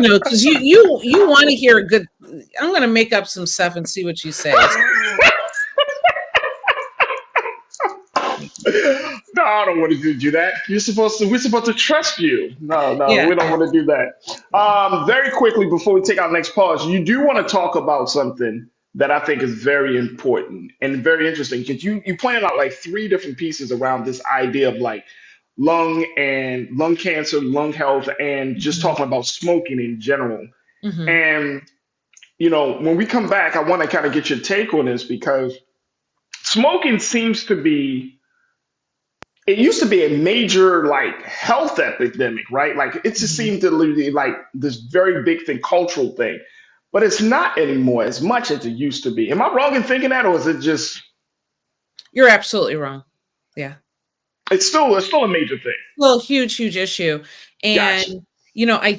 because you want to hear a good. I'm gonna make up some stuff and see what you say. No, I don't want to do that. We're supposed to trust you. No, we don't want to do that. Very quickly before we take our next pause, you do want to talk about something that I think is very important and very interesting, because you pointed out like 3 different pieces around this idea of like lung cancer, lung health, and just talking about smoking in general. And when we come back, I want to kind of get your take on this, because smoking seems to be. It used to be a major like health epidemic, right? Like it just seemed to be like this very big thing, cultural thing, but it's not anymore as much as it used to be. Am I wrong in thinking that, or is it just? You're absolutely wrong. Yeah, it's still a major thing. Well, huge issue, and I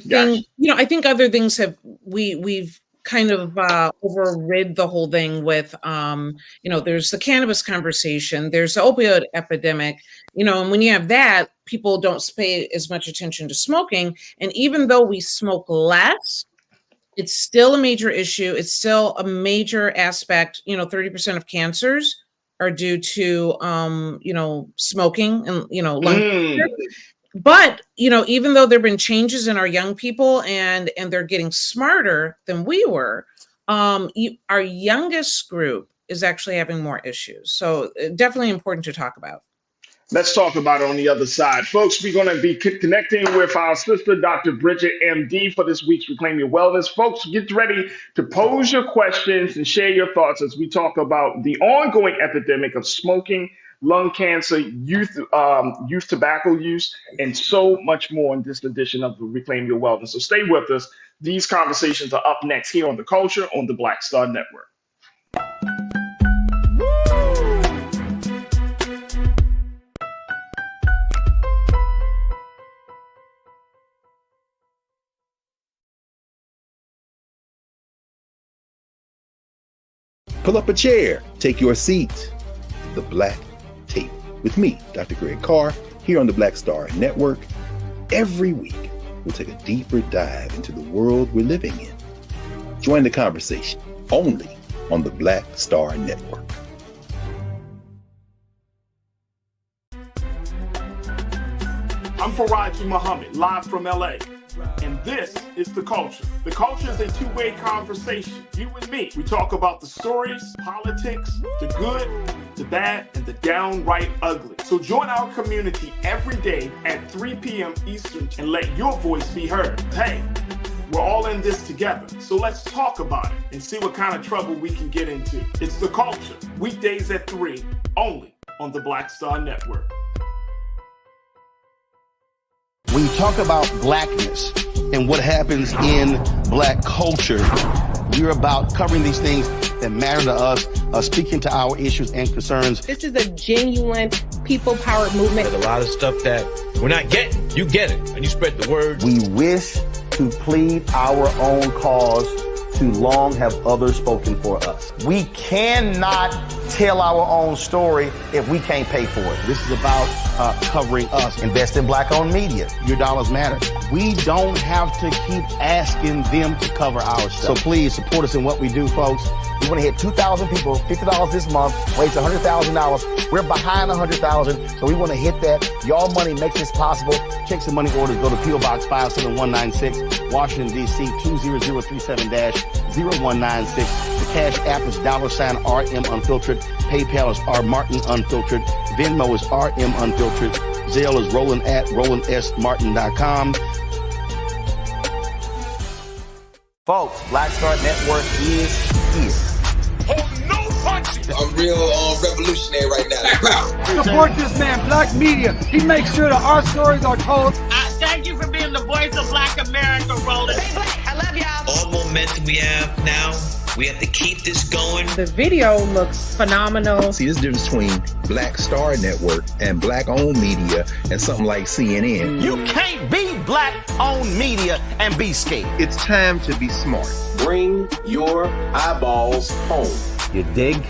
think other things we've kind of overrid the whole thing with, there's the cannabis conversation, there's the opioid epidemic, and when you have that, people don't pay as much attention to smoking. And even though we smoke less, it's still a major issue. It's still a major aspect. 30% of cancers are due to, smoking and, lung cancer. But, even though there've been changes in our young people and they're getting smarter than we were, our youngest group is actually having more issues. So definitely important to talk about. Let's talk about it on the other side. Folks, we're going to be connecting with our sister, Dr. Bridget, MD, for this week's Reclaim Your Wellness. Folks, get ready to pose your questions and share your thoughts as we talk about the ongoing epidemic of smoking, lung cancer, youth tobacco use, and so much more in this edition of the Reclaim Your Wellness. So stay with us. These conversations are up next here on The Culture on the Black Star Network. Pull up a chair, take your seat. The Black Tape with me, Dr. Greg Carr, here on the Black Star Network. Every week, we'll take a deeper dive into the world we're living in. Join the conversation only on the Black Star Network. I'm Farajii Muhammad, live from LA. And this is The Culture. The Culture is a two-way conversation. You and me. We talk about the stories, politics, the good, the bad, and the downright ugly. So join our community every day at 3 p.m. Eastern and let your voice be heard. Hey, we're all in this together. So let's talk about it and see what kind of trouble we can get into. It's The Culture. Weekdays at 3, only on the Black Star Network. When you talk about blackness and what happens in black culture, we're about covering these things that matter to us, speaking to our issues and concerns. This is a genuine people-powered movement. There's a lot of stuff that we're not getting. You get it, and you spread the word. We wish to plead our own cause. Too long have others spoken for us. We cannot tell our own story if we can't pay for it. This is about covering us. Invest in black-owned media. Your dollars matter. We don't have to keep asking them to cover our stuff. So please support us in what we do, folks. We want to hit 2,000 people, $50 this month, raise $100,000. We're behind 100,000, so we want to hit that. Y'all money makes this possible. Check some money orders. Go to P.O. Box 57196, Washington, D.C. 20037-0196. The Cash App is $RM Unfiltered. PayPal is R Martin Unfiltered. Venmo is RM Unfiltered. Zelle is Roland at RolandSMartin.com. Folks, Black Star Network is here. Hold no punches. I'm real revolutionary right now. Support this man, Black Media. He makes sure that our stories are told. Thank you for being the voice of Black America, Roland. Hey, Black, I love y'all. All momentum we have now, we have to keep this going. The video looks phenomenal. See, this difference between Black Star Network and black-owned media and something like CNN. You can't be black-owned media and be scared. It's time to be smart. Bring your eyeballs home. You dig?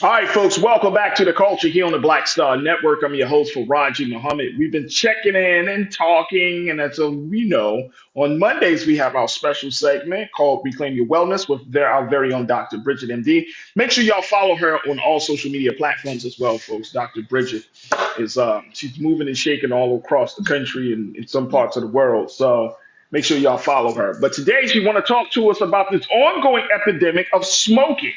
All right, folks, welcome back to The Culture here on the Black Star Network. I'm your host, Farajii Muhammad. We've been checking in and talking, and as we know, on Mondays we have our special segment called Reclaim Your Wellness with our very own Dr. Bridget, MD. Make sure y'all follow her on all social media platforms as well, folks. Dr. Bridget is she's moving and shaking all across the country and in some parts of the world. So make sure y'all follow her. But today she want to talk to us about this ongoing epidemic of smoking.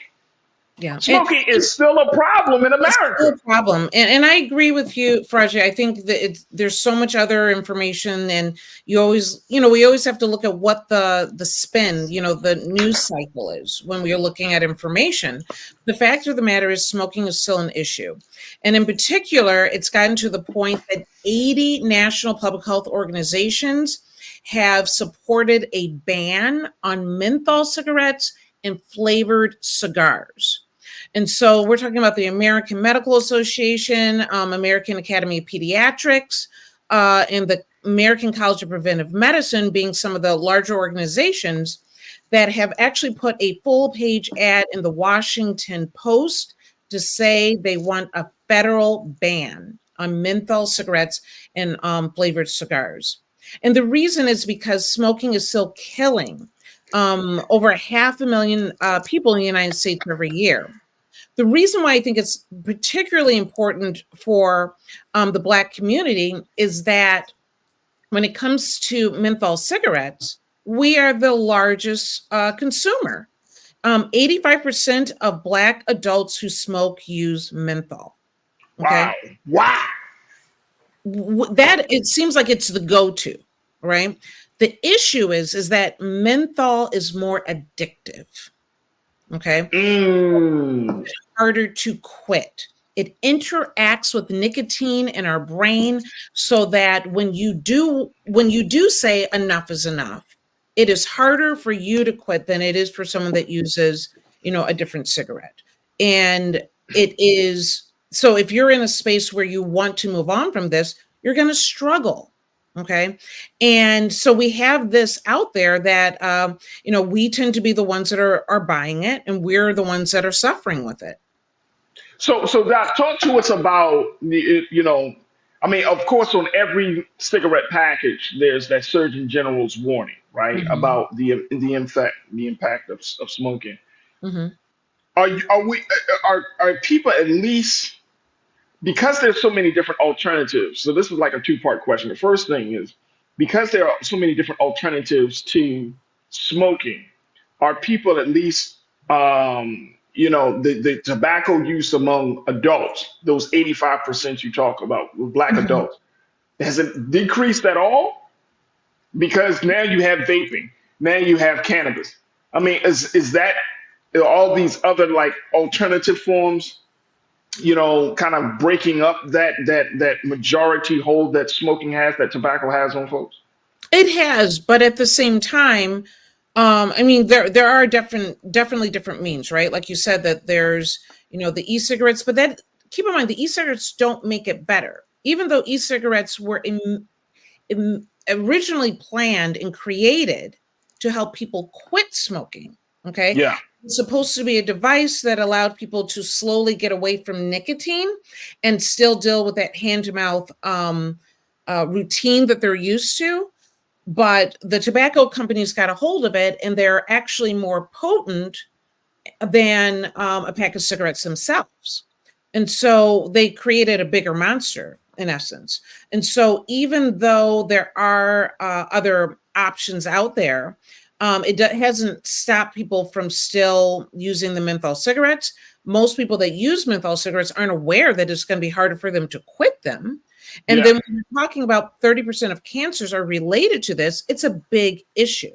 Yeah, smoking is still a problem in America. It's still a problem, and I agree with you, Farajii. I think that there's so much other information, and we always have to look at what the spin, the news cycle is when we are looking at information. The fact of the matter is, smoking is still an issue, and in particular, it's gotten to the point that 80 national public health organizations have supported a ban on menthol cigarettes and flavored cigars. And so we're talking about the American Medical Association, American Academy of Pediatrics, and the American College of Preventive Medicine being some of the larger organizations that have actually put a full-page ad in the Washington Post to say they want a federal ban on menthol cigarettes and flavored cigars. And the reason is because smoking is still killing over 500,000 people in the United States every year. The reason why I think it's particularly important for the Black community is that when it comes to menthol cigarettes, we are the largest consumer. 85% of Black adults who smoke use menthol. Okay? Wow. That it seems like it's the go-to, right? The issue is that menthol is more addictive. Okay. It's harder to quit. It interacts with nicotine in our brain so that when you do say enough is enough, it is harder for you to quit than it is for someone that uses, a different cigarette. And it is, so if you're in a space where you want to move on from this, you're going to struggle. Okay. And so we have this out there that, we tend to be the ones that are buying it, and we're the ones that are suffering with it. So Doc, talk to us about I mean, of course, on every cigarette package, there's that Surgeon General's warning, right, Mhm. about the impact of smoking. Mhm. Are people at least, because there's so many different alternatives? So this is like a two-part question. The first thing is, because there are so many different alternatives to smoking, are people at least, the tobacco use among adults, those 85% you talk about with black Mhm. adults, has it decreased at all? Because now you have vaping, now you have cannabis. I mean, is that all these other like alternative forms, kind of breaking up that majority hold that smoking has, that tobacco has on folks? It has, but at the same time, I mean, there are definitely different means, right? Like you said, that there's the e-cigarettes, but that, keep in mind, the e-cigarettes don't make it better. Even though e-cigarettes were originally planned and created to help people quit smoking. Okay. Yeah. It's supposed to be a device that allowed people to slowly get away from nicotine and still deal with that hand to mouth routine that they're used to. But the tobacco companies got a hold of it, and they're actually more potent than a pack of cigarettes themselves. And so they created a bigger monster in essence. And so even though there are other options out there, hasn't stopped people from still using the menthol cigarettes. Most people that use menthol cigarettes aren't aware that it's going to be harder for them to quit them. And Yeah. then when you're talking about 30% of cancers are related to this, it's a big issue.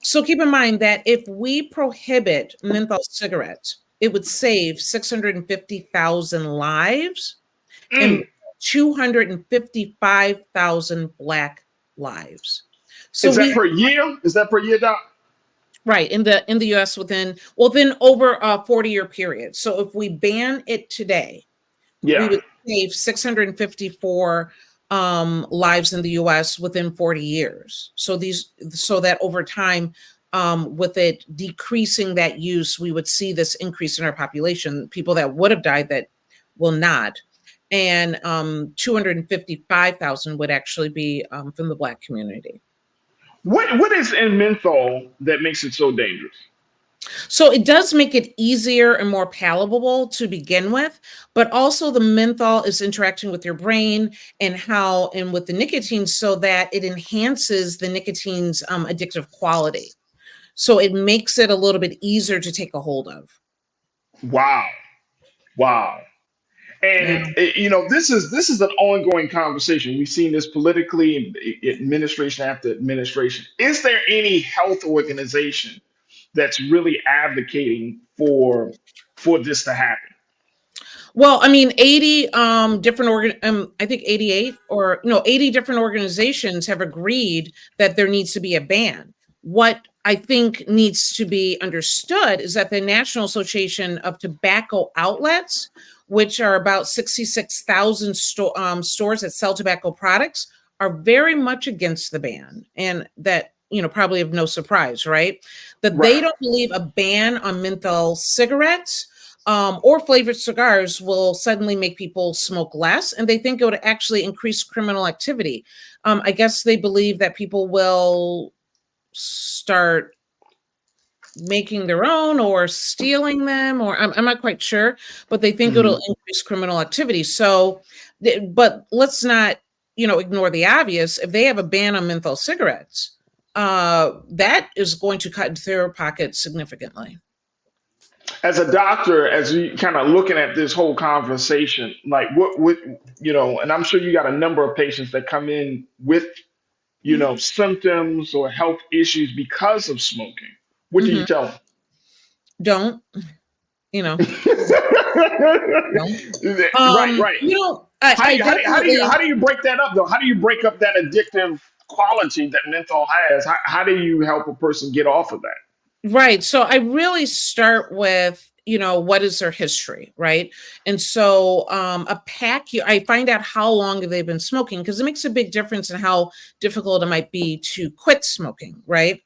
So keep in mind that if we prohibit menthol cigarettes, it would save 650,000 lives and Mm. 255,000 Black lives. So Is that per year? Is that per year, Doc? right, in the US within over a 40-year period. So if we ban it today, we Yeah. would save 654 lives in the US within 40 years. So that over time, with it decreasing that use, we would see this increase in our population, people that would have died that will not. And 255,000 would actually be from the Black community. What is in menthol that makes it so dangerous? So it does make it easier and more palatable to begin with, but also the menthol is interacting with your brain and with the nicotine, so that it enhances the nicotine's addictive quality. So it makes it a little bit easier to take a hold of. Wow. Wow. And Yeah. this is an ongoing conversation. We've seen this politically, administration after administration. Is there any health organization that's really advocating for this to happen? Well, I mean, 80 different I think 88 or no, 80 different organizations have agreed that there needs to be a ban. What I think needs to be understood is that the National Association of Tobacco Outlets, which are about 66,000 stores that sell tobacco products, are very much against the ban. And that, probably of no surprise, right? That they Right. don't believe a ban on menthol cigarettes or flavored cigars will suddenly make people smoke less, and they think it would actually increase criminal activity. I guess they believe that people will start making their own or stealing them, or I'm not quite sure, but they think it'll Mhm. increase criminal activity. So, but let's not, ignore the obvious. If they have a ban on menthol cigarettes, that is going to cut into their pockets significantly. As a doctor, as you kind of looking at this whole conversation, like what and I'm sure you got a number of patients that come in with symptoms or health issues because of smoking. What do you Mhm. tell them? Don't, you know, don't. Right, right. I definitely. How do you break that up though? How do you break up that addictive quality that menthol has? How do you help a person get off of that? Right. So I really start with, what is their history, right? And so I find out how long they've been smoking, because it makes a big difference in how difficult it might be to quit smoking, right?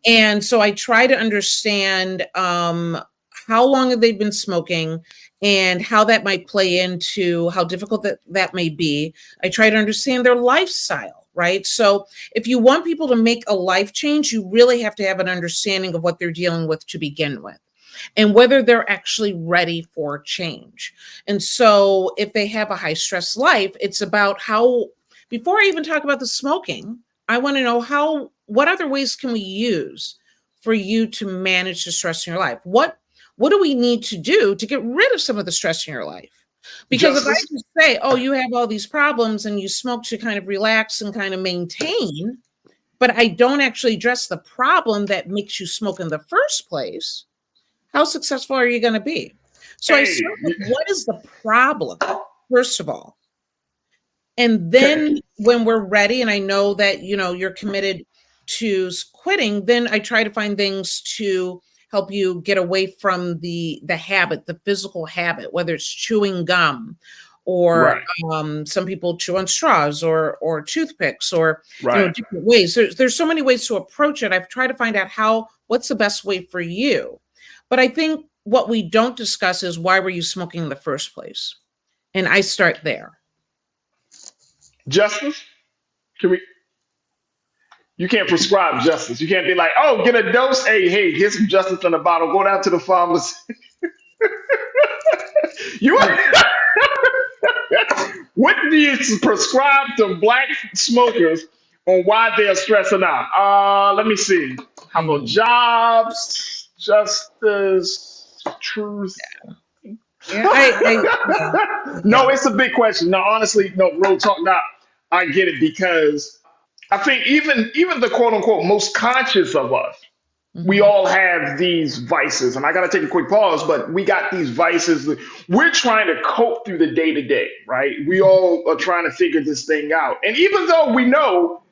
And so I try to understand how long have they been smoking and how that might play into how difficult that may be. I try to understand their lifestyle, right? So if you want people to make a life change, you really have to have an understanding of what they're dealing with to begin with, and whether they're actually ready for change. And so if they have a high stress life, it's about how, before I even talk about the smoking, I want to know what other ways can we use for you to manage the stress in your life? What do we need to do to get rid of some of the stress in your life? Because if I just say, oh, you have all these problems and you smoke to kind of relax and kind of maintain, but I don't actually address the problem that makes you smoke in the first place, how successful are you going to be? So I start with, what is the problem, first of all? And then when we're ready, and I know that, you're committed to quitting, then I try to find things to help you get away from the habit, the physical habit, whether it's chewing gum or some people chew on straws or toothpicks or different ways. There's so many ways to approach it. I've tried to find out what's the best way for you. But I think what we don't discuss is, why were you smoking in the first place? And I start there. Justice, you can't prescribe justice. You can't be like, oh, get a dose. Hey, here's some justice in a bottle. Go down to the pharmacy. What do you prescribe to Black smokers on why they're stressing out? Let me see. How about jobs, justice, truth? No, it's a big question. No, honestly, no, real talk. Now, I get it, because I think even the quote unquote most conscious of us, we all have these vices. And I got to take a quick pause, but we got these vices. We're trying to cope through the day to day, right? We all are trying to figure this thing out. And even though we know,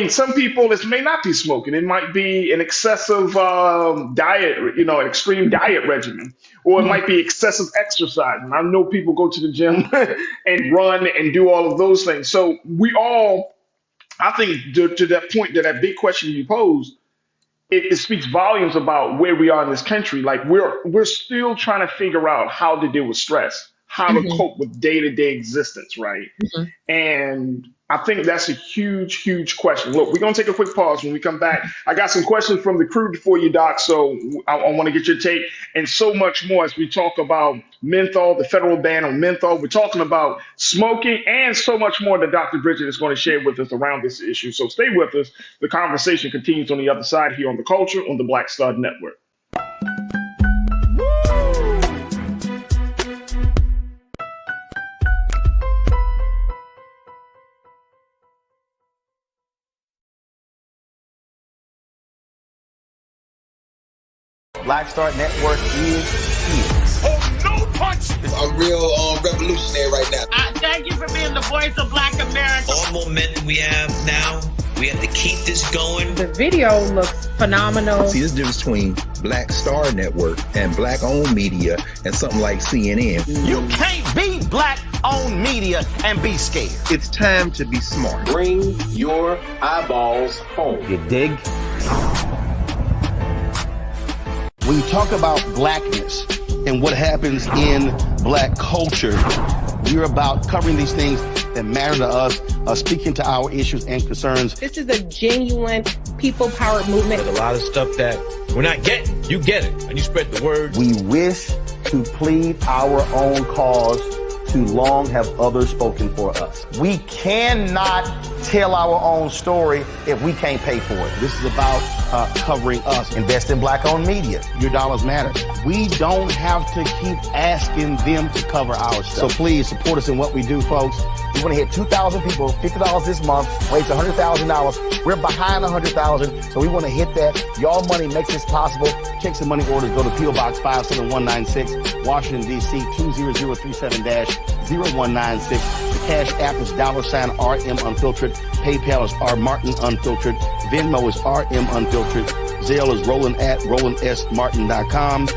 some people, this may not be smoking. It might be an excessive diet, an extreme diet regimen, or it might be excessive exercise. And I know people go to the gym and run and do all of those things. So we all, I think, to that point, to that big question you posed, it speaks volumes about where we are in this country. Like we're still trying to figure out how to deal with stress, how to cope with day-to-day existence, right? And I think that's a huge, huge question. Look, we're going to take a quick pause. When we come back, I got some questions from the crew for you, Doc. So I want to get your take, and so much more as we talk about menthol, the federal ban on menthol. We're talking about smoking and so much more that Dr. Bridget is going to share with us around this issue. So stay with us. The conversation continues on the other side here on The Culture on the Black Star Network. Black Star Network is here. Oh, no punch! I'm real revolutionary right now. Thank you for being the voice of Black America. All momentum we have now, we have to keep this going. The video looks phenomenal. See, this difference between Black Star Network and Black-owned media and something like CNN. You can't be Black-owned media and be scared. It's time to be smart. Bring your eyeballs home. You dig? When you talk about blackness and what happens in Black culture, we're about covering these things that matter to us, speaking to our issues and concerns. This is a genuine people-powered movement. There's a lot of stuff that we're not getting. You get it, and you spread the word. We wish to plead our own cause. Too long have others spoken for us. We cannot tell our own story if we can't pay for it. This is about covering us. Invest in Black-owned media. Your dollars matter. We don't have to keep asking them to cover our stuff. So please support us in what we do, folks. We want to hit 2,000 people, $50 this month, raise $100,000. We're behind 100,000, so we want to hit that. Y'all money makes this possible. Check some money orders. Go to P.O. Box 57196, Washington, D.C. 20037-0196. The Cash App is $RM Unfiltered. PayPal is R Martin Unfiltered. Venmo is RM Unfiltered. Zelle is Roland at RolandSMartin.com.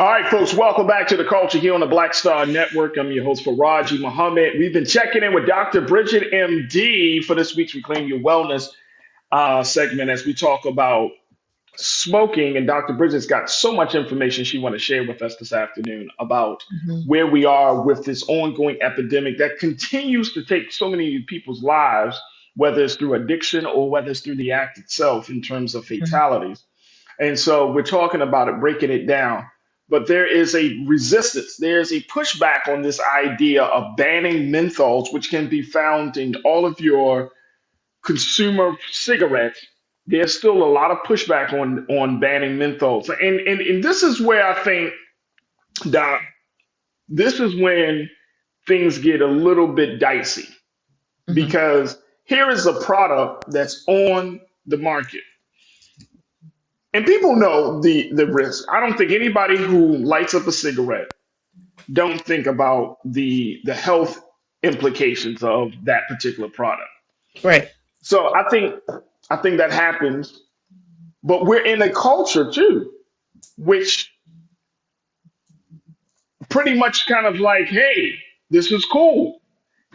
All right, folks, welcome back to the culture here on the Black Star Network. I'm your host, Farajii Muhammad. We've been checking in with Dr. Bridget, MD, for this week's Reclaim Your Wellness segment as we talk about smoking. And Dr. Bridget's got so much information she want to share with us this afternoon about Mhm. where we are with this ongoing epidemic that continues to take so many people's lives, whether it's through addiction or whether it's through the act itself in terms of Mhm. fatalities. And so we're talking about it, breaking it down. But there is a resistance, there's a pushback on this idea of banning menthols, which can be found in all of your consumer cigarettes. There's still a lot of pushback on banning menthols. And this is where I think, Doc, this is when things get a little bit dicey Mhm. because here is a product that's on the market. And people know the risk. I don't think anybody who lights up a cigarette don't think about the health implications of that particular product. Right. So I think that happens, but we're in a culture too, which pretty much kind of like, hey, this is cool,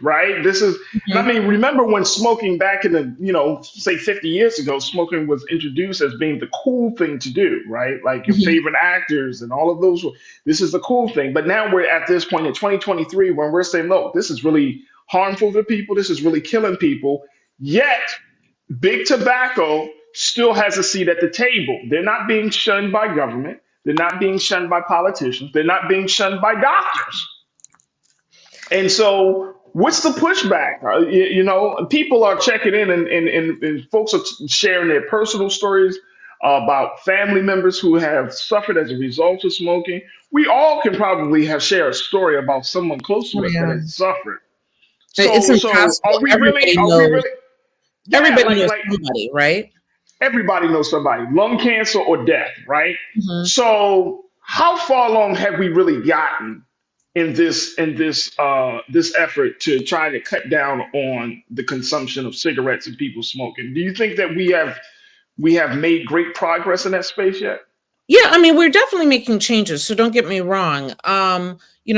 right? This is, I Mhm. mean, remember when smoking back in the, say 50 years ago, smoking was introduced as being the cool thing to do, right? Like your Mhm. favorite actors and all of those. This is the cool thing. But now we're at this point in 2023 when we're saying, look, this is really harmful to people. This is really killing people. Yet, big tobacco still has a seat at the table. They're not being shunned by government. They're not being shunned by politicians. They're not being shunned by doctors. And so, what's the pushback? People are checking in, and folks are sharing their personal stories about family members who have suffered as a result of smoking. We all can probably have shared a story about someone close Oh, to us that yeah. has suffered. It's So impossible. are we really? Are we really? Yeah, Everybody knows like somebody, right? everybody knows somebody, lung cancer or death, right? Mhm. So how far along have we really gotten in this effort to try to cut down on the consumption of cigarettes and people smoking? Do you think that we have made great progress in that space yet? Yeah, I mean, we're definitely making changes, so don't get me wrong.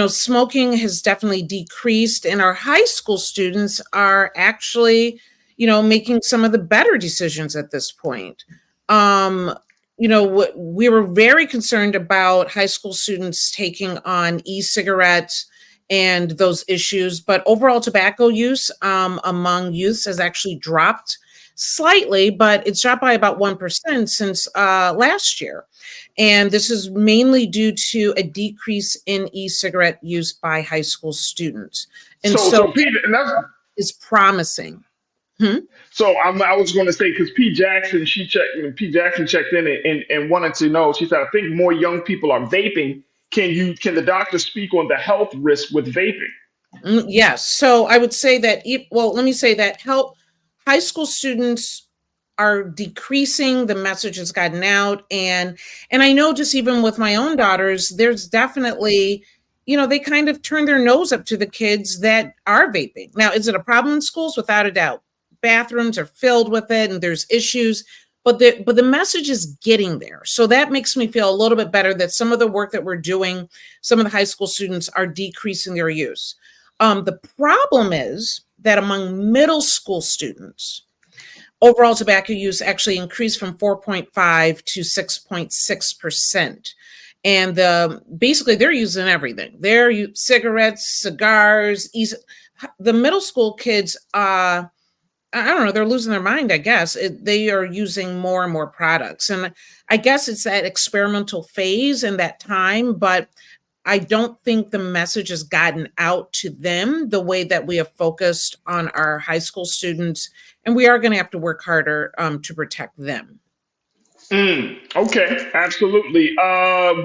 Smoking has definitely decreased, and our high school students are actually, making some of the better decisions at this point. Um, we were very concerned about high school students taking on e-cigarettes and those issues, but overall tobacco use among youths has actually dropped slightly, but it's dropped by about 1% since last year. And this is mainly due to a decrease in e-cigarette use by high school students. And So, so so Pete, and that's is promising. Hmm? I was going to say because P Jackson, P Jackson checked in and wanted to know. She said, I think more young people are vaping. Can the doctor speak on the health risk with vaping? Yes. So I would say that, well, let me say that high school students are decreasing. The message has gotten out. And I know just even with my own daughters, there's definitely, they kind of turn their nose up to the kids that are vaping. Now, is it a problem in schools? Without a doubt. Bathrooms are filled with it and there's issues. But the message is getting there. So that makes me feel a little bit better that some of the work that we're doing, some of the high school students are decreasing their use. The problem is that among middle school students, overall tobacco use actually increased from 4.5 to 6.6%. And basically, they're using everything. They're cigarettes, cigars. The middle school kids, I don't know, they're losing their mind, I guess. They are using more and more products. And I guess it's that experimental phase and that time, but I don't think the message has gotten out to them the way that we have focused on our high school students, and we are going to have to work harder to protect them. Okay, absolutely.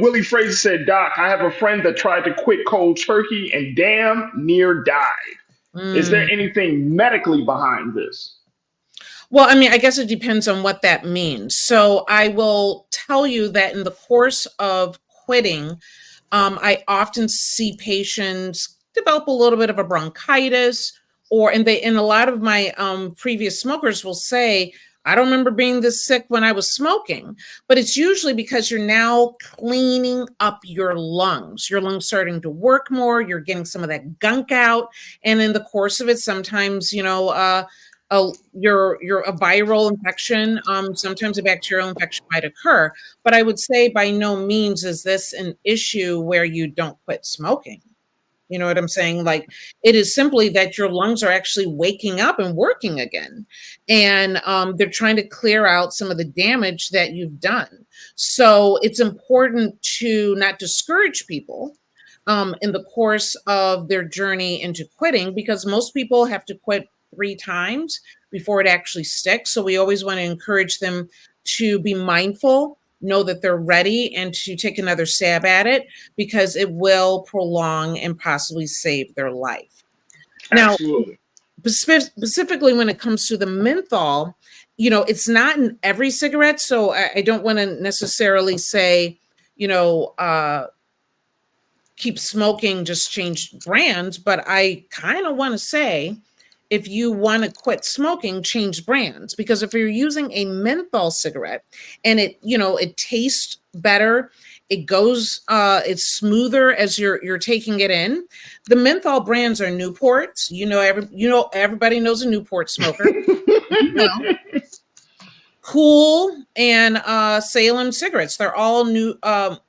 Willie Fraser said, Doc, I have a friend that tried to quit cold turkey and damn near died. Is there Mm. anything medically behind this? Well, I mean, I guess it depends on what that means. So I will tell you that in the course of quitting, I often see patients develop a little bit of a bronchitis, and a lot of my previous smokers will say, I don't remember being this sick when I was smoking, but it's usually because you're now cleaning up your lungs. Your lungs starting to work more, you're getting some of that gunk out, and in the course of it, sometimes, you're a viral infection, sometimes a bacterial infection might occur. But I would say by no means is this an issue where you don't quit smoking. You know what I'm saying? Like, it is simply that your lungs are actually waking up and working again. And they're trying to clear out some of the damage that you've done. So it's important to not discourage people in the course of their journey into quitting, because most people have to quit 3 times before it actually sticks. So we always want to encourage them to be mindful, know that they're ready, and to take another stab at it, because it will prolong and possibly save their life. Absolutely. Now, specifically when it comes to the menthol, it's not in every cigarette. So I don't want to necessarily say, keep smoking, just change brands. But I kind of want to say, if you want to quit smoking, change brands. Because if you're using a menthol cigarette and it tastes better, it goes, it's smoother as you're taking it in. The menthol brands are Newports. Everybody knows a Newport smoker. Cool and Salem cigarettes. They're all new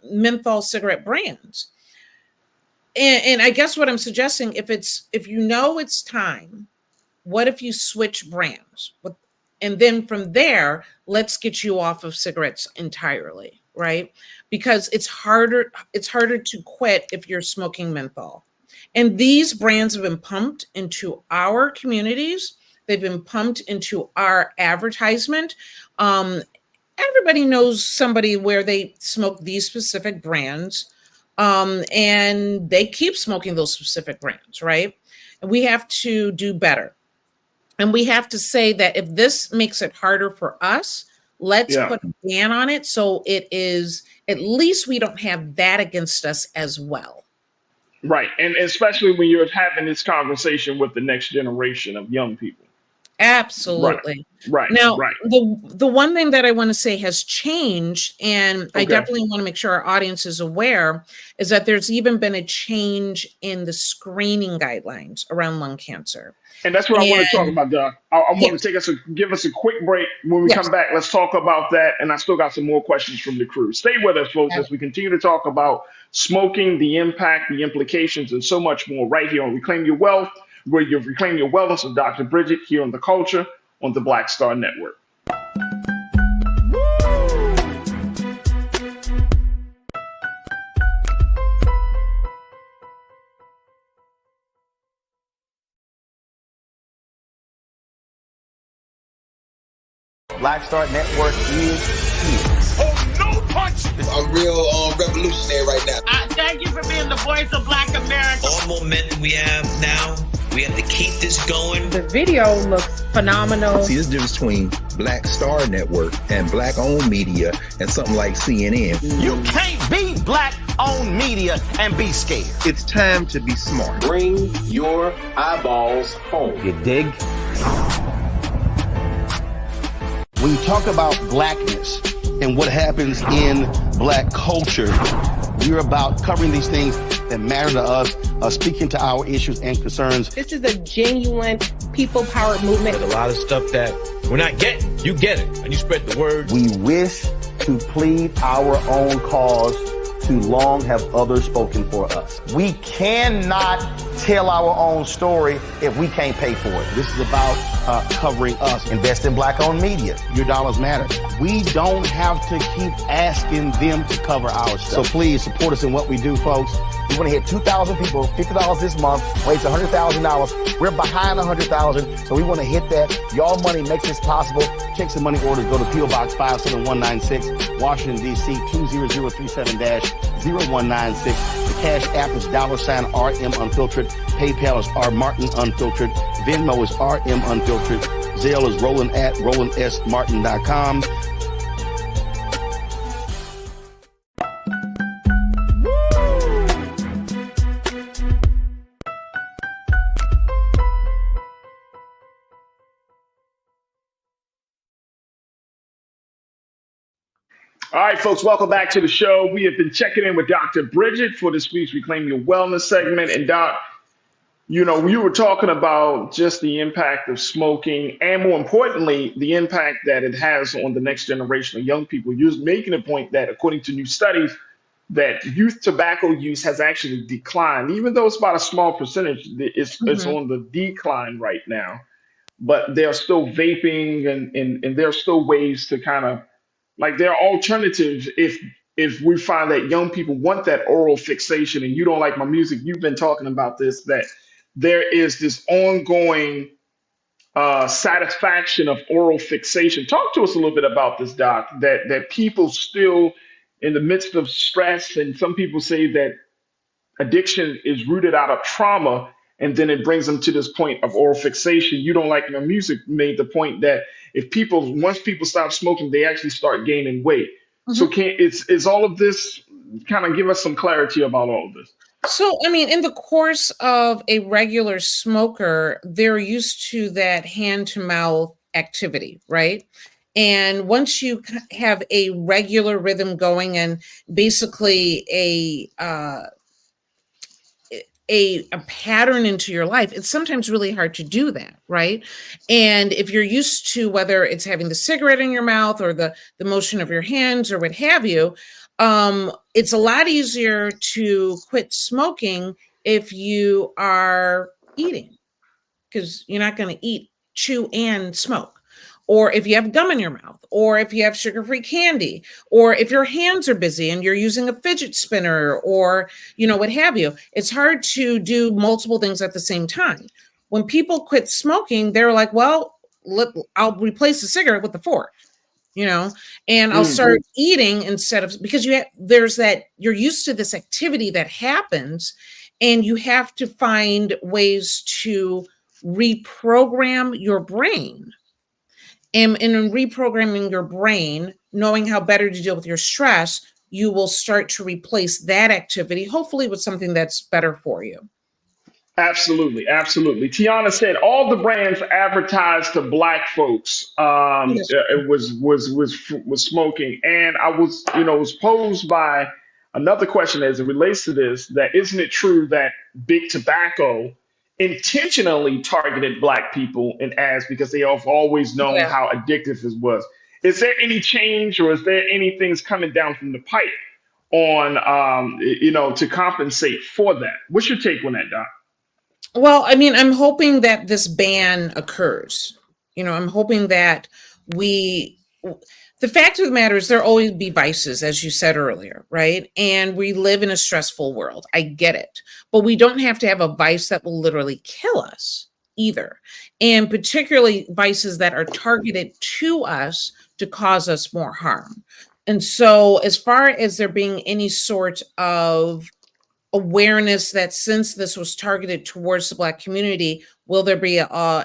menthol cigarette brands. And I guess what I'm suggesting, if it's time, what if you switch brands? And then from there, let's get you off of cigarettes entirely, right? Because it's harder to quit if you're smoking menthol. And these brands have been pumped into our communities. They've been pumped into our advertisement. Everybody knows somebody where they smoke these specific brands, and they keep smoking those specific brands, right? And we have to do better. And we have to say that if this makes it harder for us, let's put a ban on it. So it is, at least we don't have that against us as well. Right. And especially when you're having this conversation with the next generation of young people. Absolutely. Right. Now, the one thing that I want to say has changed, and I definitely want to make sure our audience is aware, is that there's even been a change in the screening guidelines around lung cancer. And that's what I want to talk about, Doc. I want to give us a quick break. When we come back, let's talk about that. And I still got some more questions from the crew. Stay with us, folks, as we continue to talk about smoking, the impact, the implications, and so much more right here on Reclaim Your Wealth, where you reclaim your wellness with Dr. Bridget here on The Culture on the Black Star Network. Black Star Network is here. Oh, no punch! I'm real revolutionary right now. Thank you for being the voice of Black America. All momentum we have now, we have to keep this going. The video looks phenomenal. See, this difference between Black Star Network and black-owned media and something like CNN. You can't be black-owned media and be scared. It's time to be smart. Bring your eyeballs home. You dig? When you talk about blackness and what happens in black culture, we're about covering these things that matter to us, speaking to our issues and concerns. This is a genuine people-powered movement. There's a lot of stuff that we're not getting. You get it, and you spread the word. We wish to plead our own cause. Too long have others spoken for us. We cannot tell our own story if we can't pay for it. This is about covering us. Invest in black-owned media. Your dollars matter. We don't have to keep asking them to cover our stuff. So please support us in what we do, folks. We want to hit 2,000 people, $50 this month, raise $100,000. We're behind 100,000, so we want to hit that. Your money makes this possible. Check some money orders. Go to P.O. Box 57196, Washington, D.C. 20037-0196. The Cash App is $RM Unfiltered. PayPal is R Martin Unfiltered. Venmo is RM Unfiltered. Zelle is roland@rolandsmartin.com. All right, folks, welcome back to the show. We have been checking in with Dr. Bridget for this week's Reclaim Your Wellness segment. And Doc, you were talking about just the impact of smoking and more importantly, the impact that it has on the next generation of young people. You're making a point that according to new studies, that youth tobacco use has actually declined, even though it's about a small percentage, it's on the decline right now. But they're still vaping and there are still ways to kind of like there are alternatives if we find that young people want that oral fixation and you don't like my music, you've been talking about this, that there is this ongoing satisfaction of oral fixation. Talk to us a little bit about this, Doc, that people still in the midst of stress, and some people say that addiction is rooted out of trauma and then it brings them to this point of oral fixation. You don't like my music made the point that if people once people stop smoking, they actually start gaining weight. So can is all of this kind of give us some clarity about all of this? So, I mean, in the course of a regular smoker, they're used to that hand to mouth activity, right? And once you have a regular rhythm going and basically a pattern into your life, it's sometimes really hard to do that, right? And if you're used to whether it's having the cigarette in your mouth or the motion of your hands or what have you, it's a lot easier to quit smoking if you are eating, because you're not going to eat, chew, and smoke. Or if you have gum in your mouth, or if you have sugar-free candy, or if your hands are busy and you're using a fidget spinner or, what have you. It's hard to do multiple things at the same time. When people quit smoking, they're like, well, I'll replace the cigarette with the fork, and I'll start eating instead of, because there's that, you're used to this activity that happens and you have to find ways to reprogram your brain. And in reprogramming your brain, knowing how better to deal with your stress, you will start to replace that activity, hopefully with something that's better for you. Absolutely, absolutely. Tiana said all the brands advertised to Black folks. It was smoking, and I was posed by another question as it relates to this. That isn't it true that big tobacco intentionally targeted Black people in ads because they have always known how addictive it was? Is there any change, or is there anything coming down from the pipe on to compensate for that? What's your take on that, Doc? Well, I mean, I'm hoping that this ban occurs. I'm hoping that the fact of the matter is there always be vices, as you said earlier, right? And we live in a stressful world. I get it. But we don't have to have a vice that will literally kill us either. And particularly vices that are targeted to us to cause us more harm. And so as far as there being any sort of awareness that since this was targeted towards the Black community, will there be a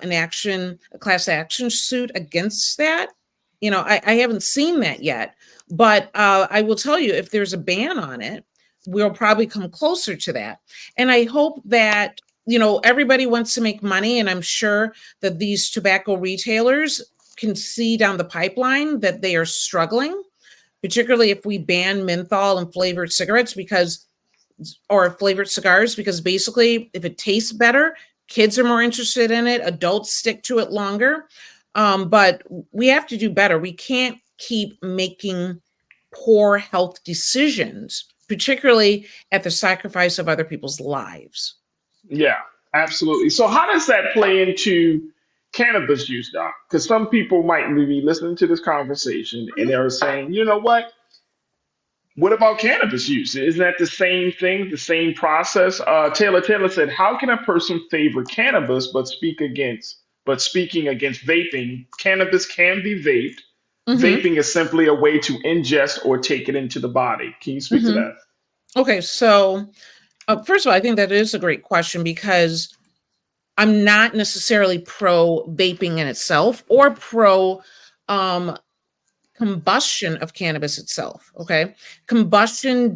class action suit against that? I haven't seen that yet, but I will tell you, if there's a ban on it, we'll probably come closer to that. And I hope that, everybody wants to make money, and I'm sure that these tobacco retailers can see down the pipeline that they are struggling, particularly if we ban menthol and flavored cigarettes or flavored cigars, because basically if it tastes better, kids are more interested in it, adults stick to it longer. But we have to do better. We can't keep making poor health decisions, particularly at the sacrifice of other people's lives. Yeah, absolutely. So how does that play into cannabis use, Doc? Because some people might be listening to this conversation and they're saying, you know what about cannabis use? Isn't that the same thing, the same process? Taylor said, how can a person favor cannabis but speaking against vaping? Cannabis can be vaped. Vaping is simply a way to ingest or take it into the body. Can you speak to that? Okay, so first of all, I think that is a great question, because I'm not necessarily pro vaping in itself or pro combustion of cannabis itself. Okay. Combustion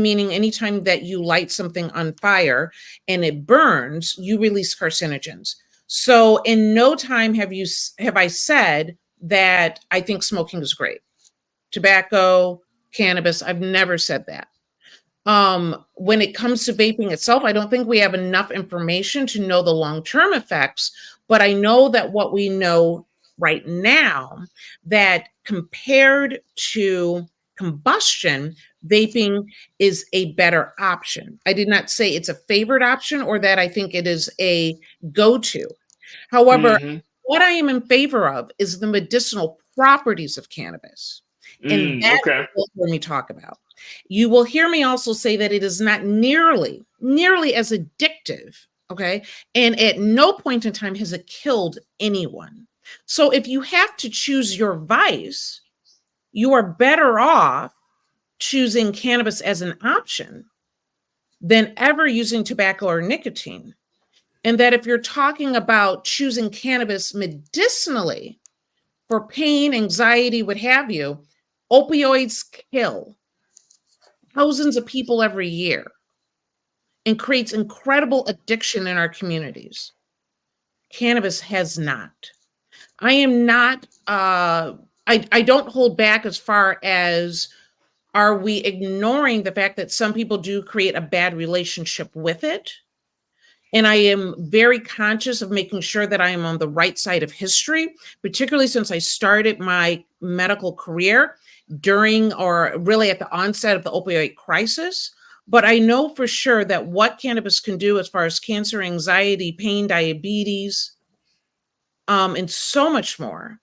meaning anytime that you light something on fire and it burns, you release carcinogens. So in no time have I said that I think smoking is great. tobacco, cannabis. I've never said that. When it comes to vaping itself, I don't think we have enough information to know the long-term effects, but I know that what we know right now, that compared to combustion, vaping is a better option. I did not say it's a favored option or that I think it is a go-to. However, Mm-hmm. what I am in favor of is the medicinal properties of cannabis. And that Okay. you'll hear me talk about. You will hear me also say that it is not nearly as addictive, okay? And at no point in time has it killed anyone. So if you have to choose your vice, you are better off choosing cannabis as an option than ever using tobacco or nicotine. And that if you're talking about choosing cannabis medicinally for pain, anxiety, what have you, opioids kill thousands of people every year and creates incredible addiction in our communities. Cannabis has not. I am not, I don't hold back as far as are we ignoring the fact that some people do create a bad relationship with it. And I am very conscious of making sure that I am on the right side of history, particularly since I started my medical career during or really at the onset of the opioid crisis. But I know for sure that what cannabis can do as far as cancer, anxiety, pain, diabetes, and so much more,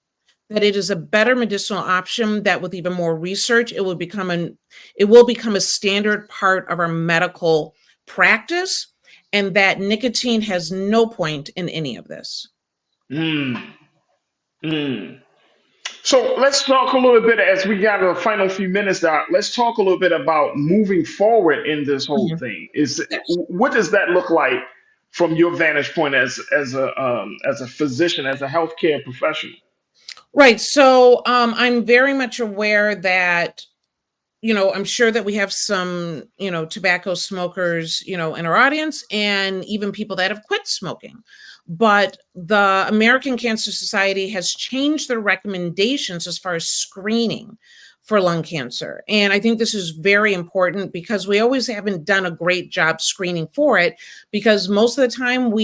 that it is a better medicinal option that with even more research, it will become a standard part of our medical practice, and that nicotine has no point in any of this. Mm. Mm. So let's talk a little bit as we got the final few minutes, Doc. Let's talk a little bit about moving forward in this whole Mhm. thing. Yes. What does that look like from your vantage point as a physician, as a healthcare professional? Right. So I'm very much aware that, I'm sure that we have some, tobacco smokers, in our audience and even people that have quit smoking. But the American Cancer Society has changed their recommendations as far as screening for lung cancer. And I think this is very important because we always haven't done a great job screening for it, because most of the time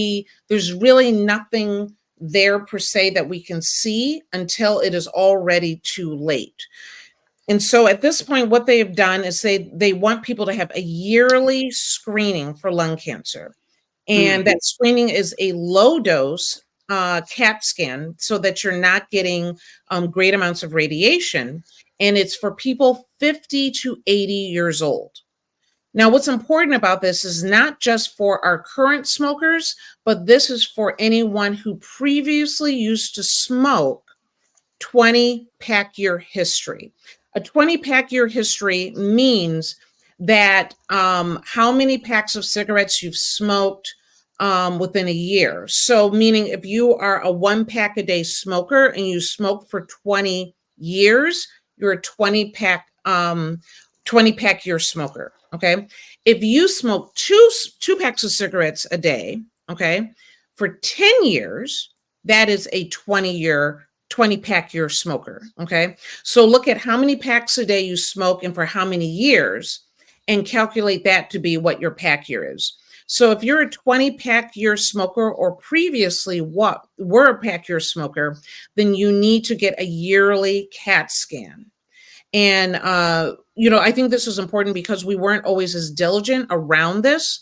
there's really nothing there per se that we can see until it is already too late. And so at this point, what they have done is they want people to have a yearly screening for lung cancer. And Mm. that screening is a low dose CAT scan so that you're not getting great amounts of radiation. And it's for people 50 to 80 years old. Now, what's important about this is not just for our current smokers, but this is for anyone who previously used to smoke 20 pack year history. A 20 pack year history means that how many packs of cigarettes you've smoked within a year. So, meaning if you are a 1 pack a day smoker and you smoke for 20 years, you're a 20 pack year smoker. Okay. If you smoke two packs of cigarettes a day, okay, for 10 years, that is a 20 pack year smoker. Okay. So look at how many packs a day you smoke and for how many years, and calculate that to be what your pack year is. So if you're a 20 pack year smoker or previously were a pack year smoker, then you need to get a yearly CAT scan. And, I think this is important because we weren't always as diligent around this.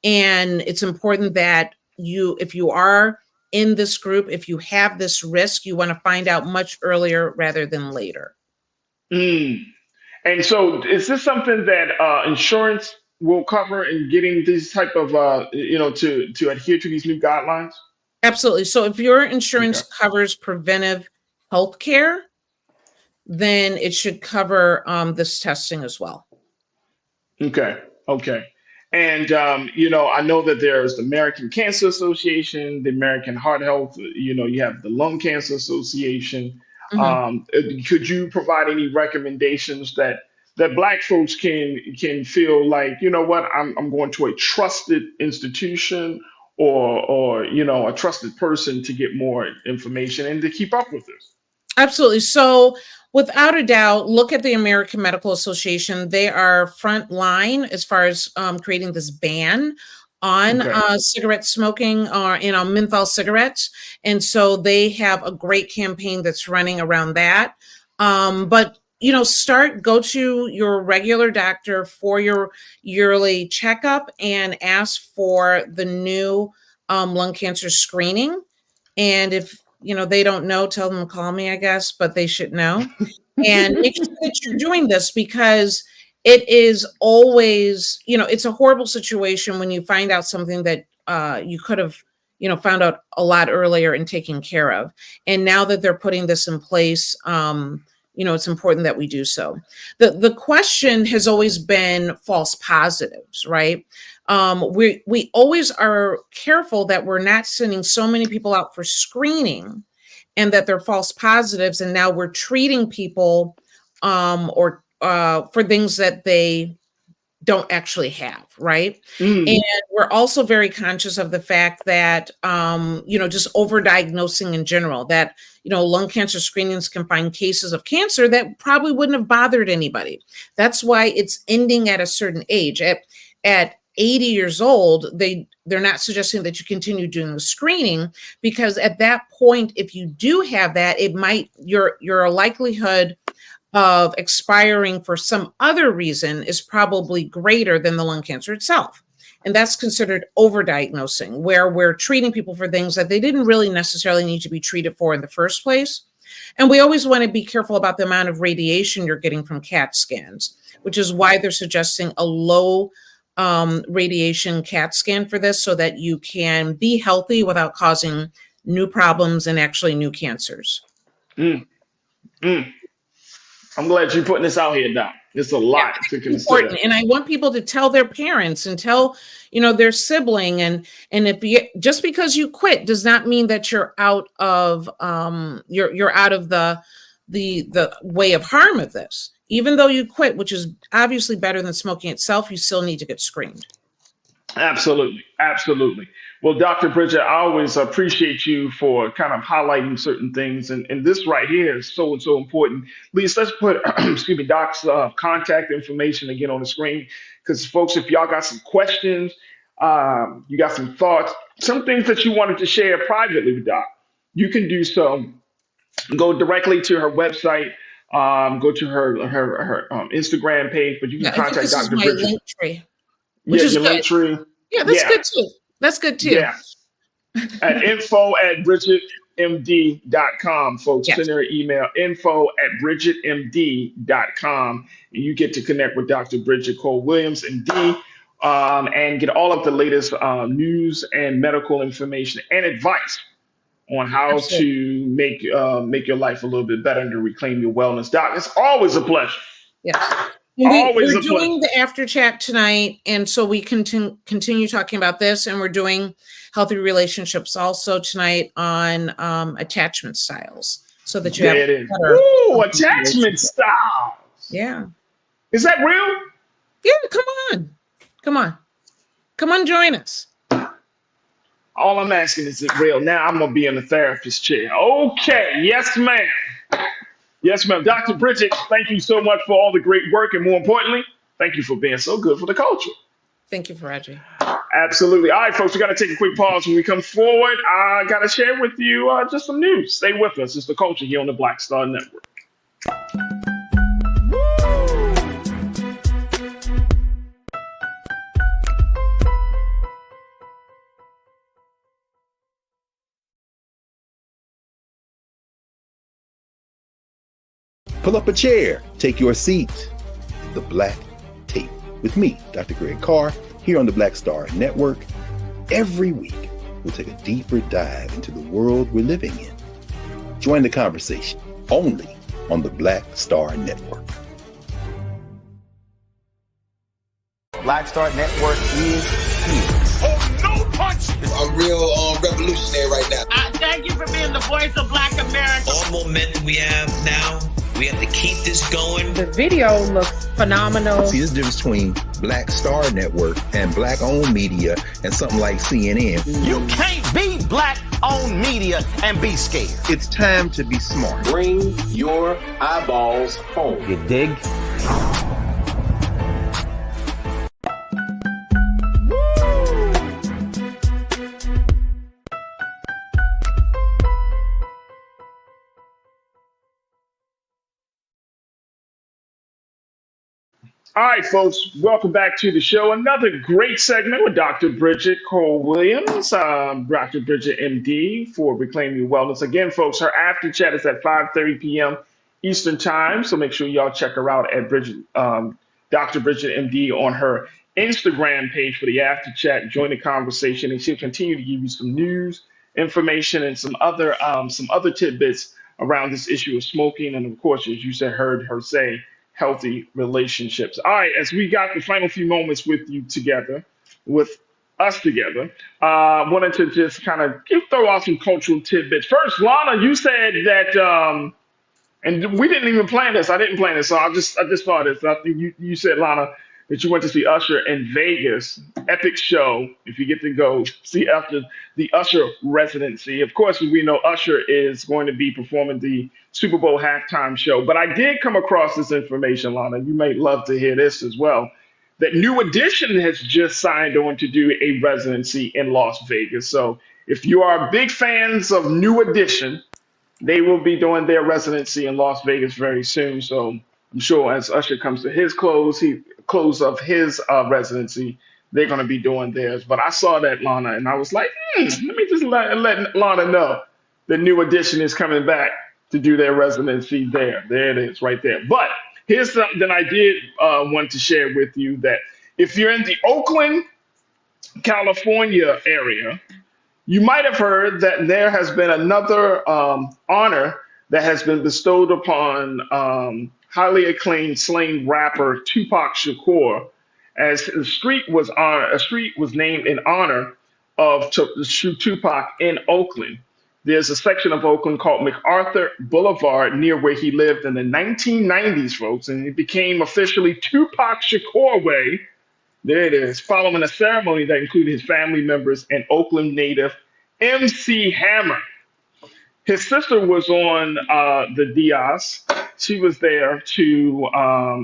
And it's important that if you are in this group, if you have this risk, you want to find out much earlier rather than later. Mm. And so, is this something that insurance will cover in getting these type of to adhere to these new guidelines? Absolutely. So if your Okay. insurance covers preventive health care, then it should cover this testing as well. Okay. Okay. And I know that there's the American Cancer Association, the American Heart Health. You have the Lung Cancer Association. Mhm. Could you provide any recommendations that Black folks can feel like, you know what, I'm going to a trusted institution or a trusted person to get more information and to keep up with this? Absolutely. So Without a doubt, look at the American Medical Association. They are front line as far as creating this ban on cigarette smoking or menthol cigarettes, and so they have a great campaign that's running around that. But go to your regular doctor for your yearly checkup and ask for the new lung cancer screening. And if they don't know, tell them to call me, I guess, but they should know. And make sure that you're doing this, because it is always, it's a horrible situation when you find out something that you could have, found out a lot earlier and taken care of. And now that they're putting this in place, it's important that we do so. The question has always been false positives, right? We always are careful that we're not sending so many people out for screening and that they're false positives, and now we're treating people for things that they don't actually have, right? And we're also very conscious of the fact that just overdiagnosing in general, that lung cancer screenings can find cases of cancer that probably wouldn't have bothered anybody. That's why it's ending at a certain age. At 80 years old, they're not suggesting that you continue doing the screening, because at that point, if you do have that, it might your likelihood of expiring for some other reason is probably greater than the lung cancer itself. And that's considered overdiagnosing, where we're treating people for things that they didn't really necessarily need to be treated for in the first place. And we always want to be careful about the amount of radiation you're getting from CAT scans, which is why they're suggesting a low radiation CAT scan for this, so that you can be healthy without causing new problems and actually new cancers. I'm glad you're putting this out here, Doc. It's a lot to consider. Important. And I want people to tell their parents and tell, their sibling. And if just because you quit does not mean that you're out of you're out of the way of harm of this. Even though you quit, which is obviously better than smoking itself, you still need to get screened. Absolutely. Absolutely. Well, Dr. Bridget, I always appreciate you for kind of highlighting certain things. And this right here is so important. Lisa, let's put, Doc's contact information again on the screen. Because, folks, if y'all got some questions, you got some thoughts, some things that you wanted to share privately with Doc, you can do so. Go directly to her website. Go to her Instagram page, but you can contact Dr. Bridget. Link tree, which is good. Link tree. Yeah, that's good too. That's good too. Yeah. At info@bridgetmd.com, folks. Send her an email, info@bridgetmd.com. And you get to connect with Dr. Bridget Cole Williams, MD, and get all of the latest news and medical information and advice on how to make your life a little bit better and to reclaim your wellness. Doc, it's always a pleasure. Yes. We're doing the after chat tonight, and so we continue talking about this, and we're doing healthy relationships also tonight on attachment styles, so that you have attachment styles. Yeah. Is that real? Yeah, come on, join us. All I'm asking is it real? Now I'm gonna be in the therapist chair. Okay, yes, ma'am. Yes, ma'am. Dr. Bridget, thank you so much for all the great work, and more importantly, thank you for being so good for the culture. Thank you, Farajii. Absolutely. All right, folks, we got to take a quick pause. When we come forward, I got to share with you just some news. Stay with us. It's the culture here on the Black Star Network. Pull up a chair, take your seat. The Black Tape with me, Dr. Greg Carr, here on the Black Star Network. Every week, we'll take a deeper dive into the world we're living in. Join the conversation only on the Black Star Network. Black Star Network is here. Oh, no punch! I'm real revolutionary right now. Thank you for being the voice of Black America. All momentum we have now, we have to keep this this going. The video looks phenomenal. See, there's a difference between Black Star Network and black-owned media and something like CNN. You can't be black-owned media and be scared. It's time to be smart. Bring your eyeballs home. You dig? All right, folks, welcome back to the show. Another great segment with Dr. Bridget Cole Williams, Dr. Bridget MD for Reclaim Your Wellness. Again, folks, her after chat is at 5:30 p.m. Eastern Time, so make sure y'all check her out at Dr. Bridget MD on her Instagram page for the after chat. Join the conversation, and she'll continue to give you some news, information, and some other tidbits around this issue of smoking, and of course, as you said, heard her say, healthy relationships. All right, as we got the final few moments with you together, with us together, wanted to just kind of throw out some cultural tidbits. First, Lana, you said that, and we didn't even plan this. I didn't plan this, so I just thought this. I think you said, Lana, that you went to see Usher in Vegas. Epic show. If you get to go see after the Usher residency. Of course, we know Usher is going to be performing the Super Bowl halftime show. But I did come across this information, Lana. You may love to hear this as well. That New Edition has just signed on to do a residency in Las Vegas. So if you are big fans of New Edition, they will be doing their residency in Las Vegas very soon. So I'm sure as Usher comes to his close of his residency, they're going to be doing theirs. But I saw that, Lana, and I was like, let me just let Lana know the New Edition is coming back to do their residency there. There it is, right there. But here's something I did want to share with you, that if you're in the Oakland, California area, you might have heard that there has been another honor that has been bestowed upon highly acclaimed slain rapper Tupac Shakur, as a street was named in honor of Tupac in Oakland. There's a section of Oakland called MacArthur Boulevard near where he lived in the 1990s, folks, and it became officially Tupac Shakur Way. There it is, following a ceremony that included his family members and Oakland native MC Hammer. His sister was on the Diaz. She was there to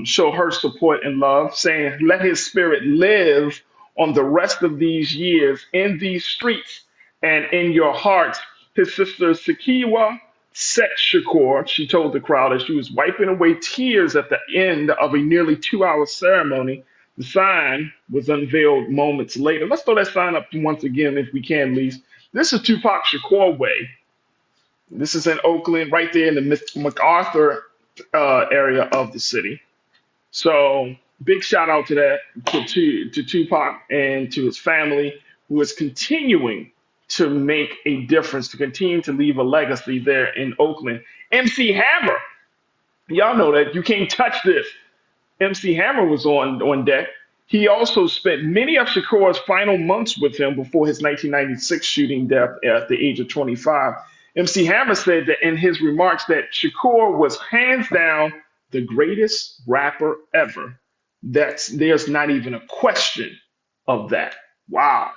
show her support and love, saying, let his spirit live on the rest of these years in these streets and in your hearts. His sister, Sakiwa Set Shakur, she told the crowd as she was wiping away tears at the end of a nearly 2-hour ceremony. The sign was unveiled moments later. Let's throw that sign up once again, if we can, Lise. This is Tupac Shakur Way. This is in Oakland, right there in the MacArthur area of the city. So big shout out to that, to Tupac and to his family, who is continuing to make a difference, to continue to leave a legacy there in Oakland. MC Hammer, y'all know that you can't touch this. MC Hammer was on deck. He also spent many of Shakur's final months with him before his 1996 shooting death at the age of 25. MC Hammer said that in his remarks that Shakur was hands down the greatest rapper ever. There's not even a question of that. Wow.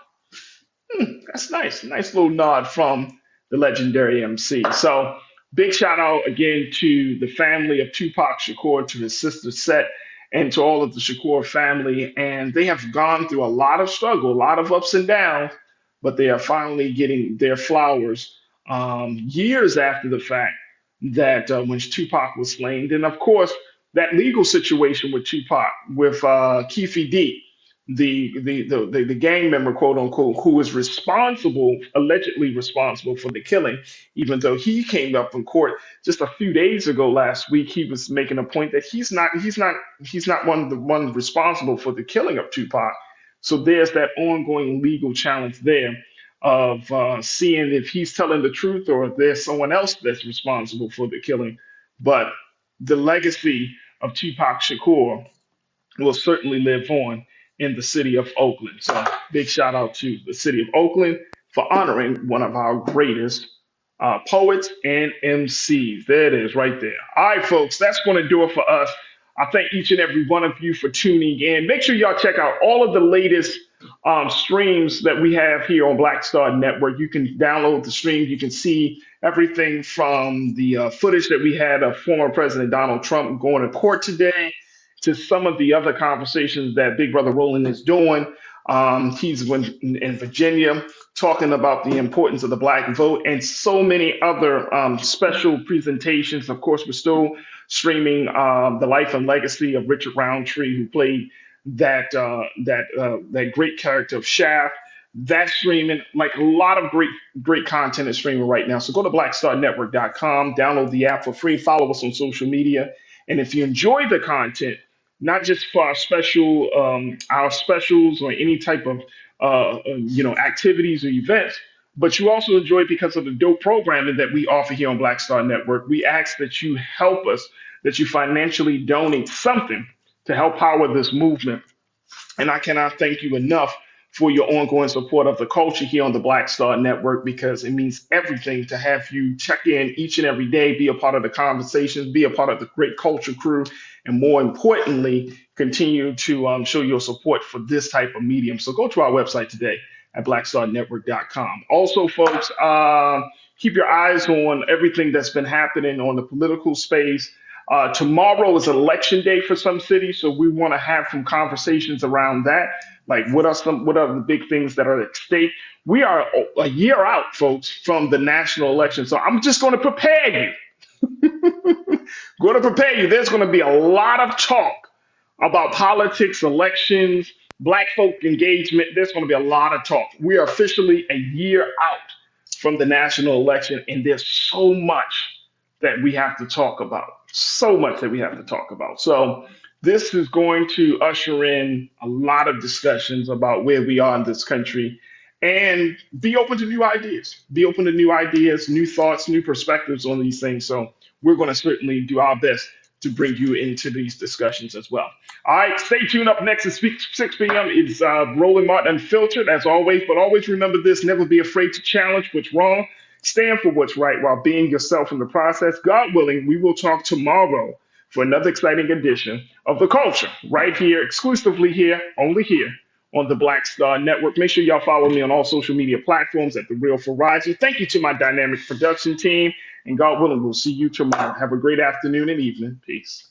That's nice. Nice little nod from the legendary MC. So big shout out again to the family of Tupac Shakur, to his sister Set, and to all of the Shakur family. And they have gone through a lot of struggle, a lot of ups and downs, but they are finally getting their flowers years after the fact that when Tupac was slain. And of course, that legal situation with Tupac, with Keefe D, the gang member, quote unquote, who was allegedly responsible for the killing, even though he came up in court just a few days ago last week, he was making a point that he's not one responsible for the killing of Tupac. So there's that ongoing legal challenge there of seeing if he's telling the truth or if there's someone else that's responsible for the killing. But the legacy of Tupac Shakur will certainly live on in the city of Oakland. So big shout out to the city of Oakland for honoring one of our greatest Poets and MCs. There it is right there. All right, folks, that's going to do it for us. I thank each and every one of you for tuning in. Make sure y'all check out all of the latest streams that we have here on Black Star Network. You can download the stream. You can see everything from the footage that we had of former President Donald Trump going to court today to some of the other conversations that Big Brother Roland is doing. He's in Virginia talking about the importance of the black vote and so many other special presentations. Of course, we're still streaming the life and legacy of Richard Roundtree, who played that great character of Shaft. That's streaming. Like, a lot of great content is streaming right now. So go to blackstarnetwork.com, download the app for free, follow us on social media. And if you enjoy the content, not just for our specials or any type of activities or events, but you also enjoy it because of the dope programming that we offer here on Black Star Network. We ask that you help us, that you financially donate something to help power this movement. And I cannot thank you enough for your ongoing support of the culture here on the Black Star Network, because it means everything to have you check in each and every day, be a part of the conversations, be a part of the great culture crew, and more importantly, continue to show your support for this type of medium. So go to our website today at blackstarnetwork.com. Also, folks, keep your eyes on everything that's been happening on the political space. Tomorrow is election day for some cities, so we want to have some conversations around that. Like, what are the big things that are at stake? We are a year out, folks, from the national election. So I'm just going to prepare you. Going to prepare you. There's going to be a lot of talk about politics, elections, black folk engagement. There's going to be a lot of talk. We are officially a year out from the national election, and there's so much that we have to talk about. So much that we have to talk about. So this is going to usher in a lot of discussions about where we are in this country, and be open to new ideas. Be open to new ideas, new thoughts, new perspectives on these things. So we're going to certainly do our best to bring you into these discussions as well. All right, stay tuned. Up next at 6 p.m. It's Roland Martin Unfiltered, as always. But always remember this: never be afraid to challenge what's wrong. Stand for what's right while being yourself in the process. God willing, we will talk tomorrow for another exciting edition of The Culture, right here, exclusively here, only here on the Black Star Network. Make sure y'all follow me on all social media platforms at The Real Farajii. Thank you to my dynamic production team, and God willing, we'll see you tomorrow. Have a great afternoon and evening. Peace.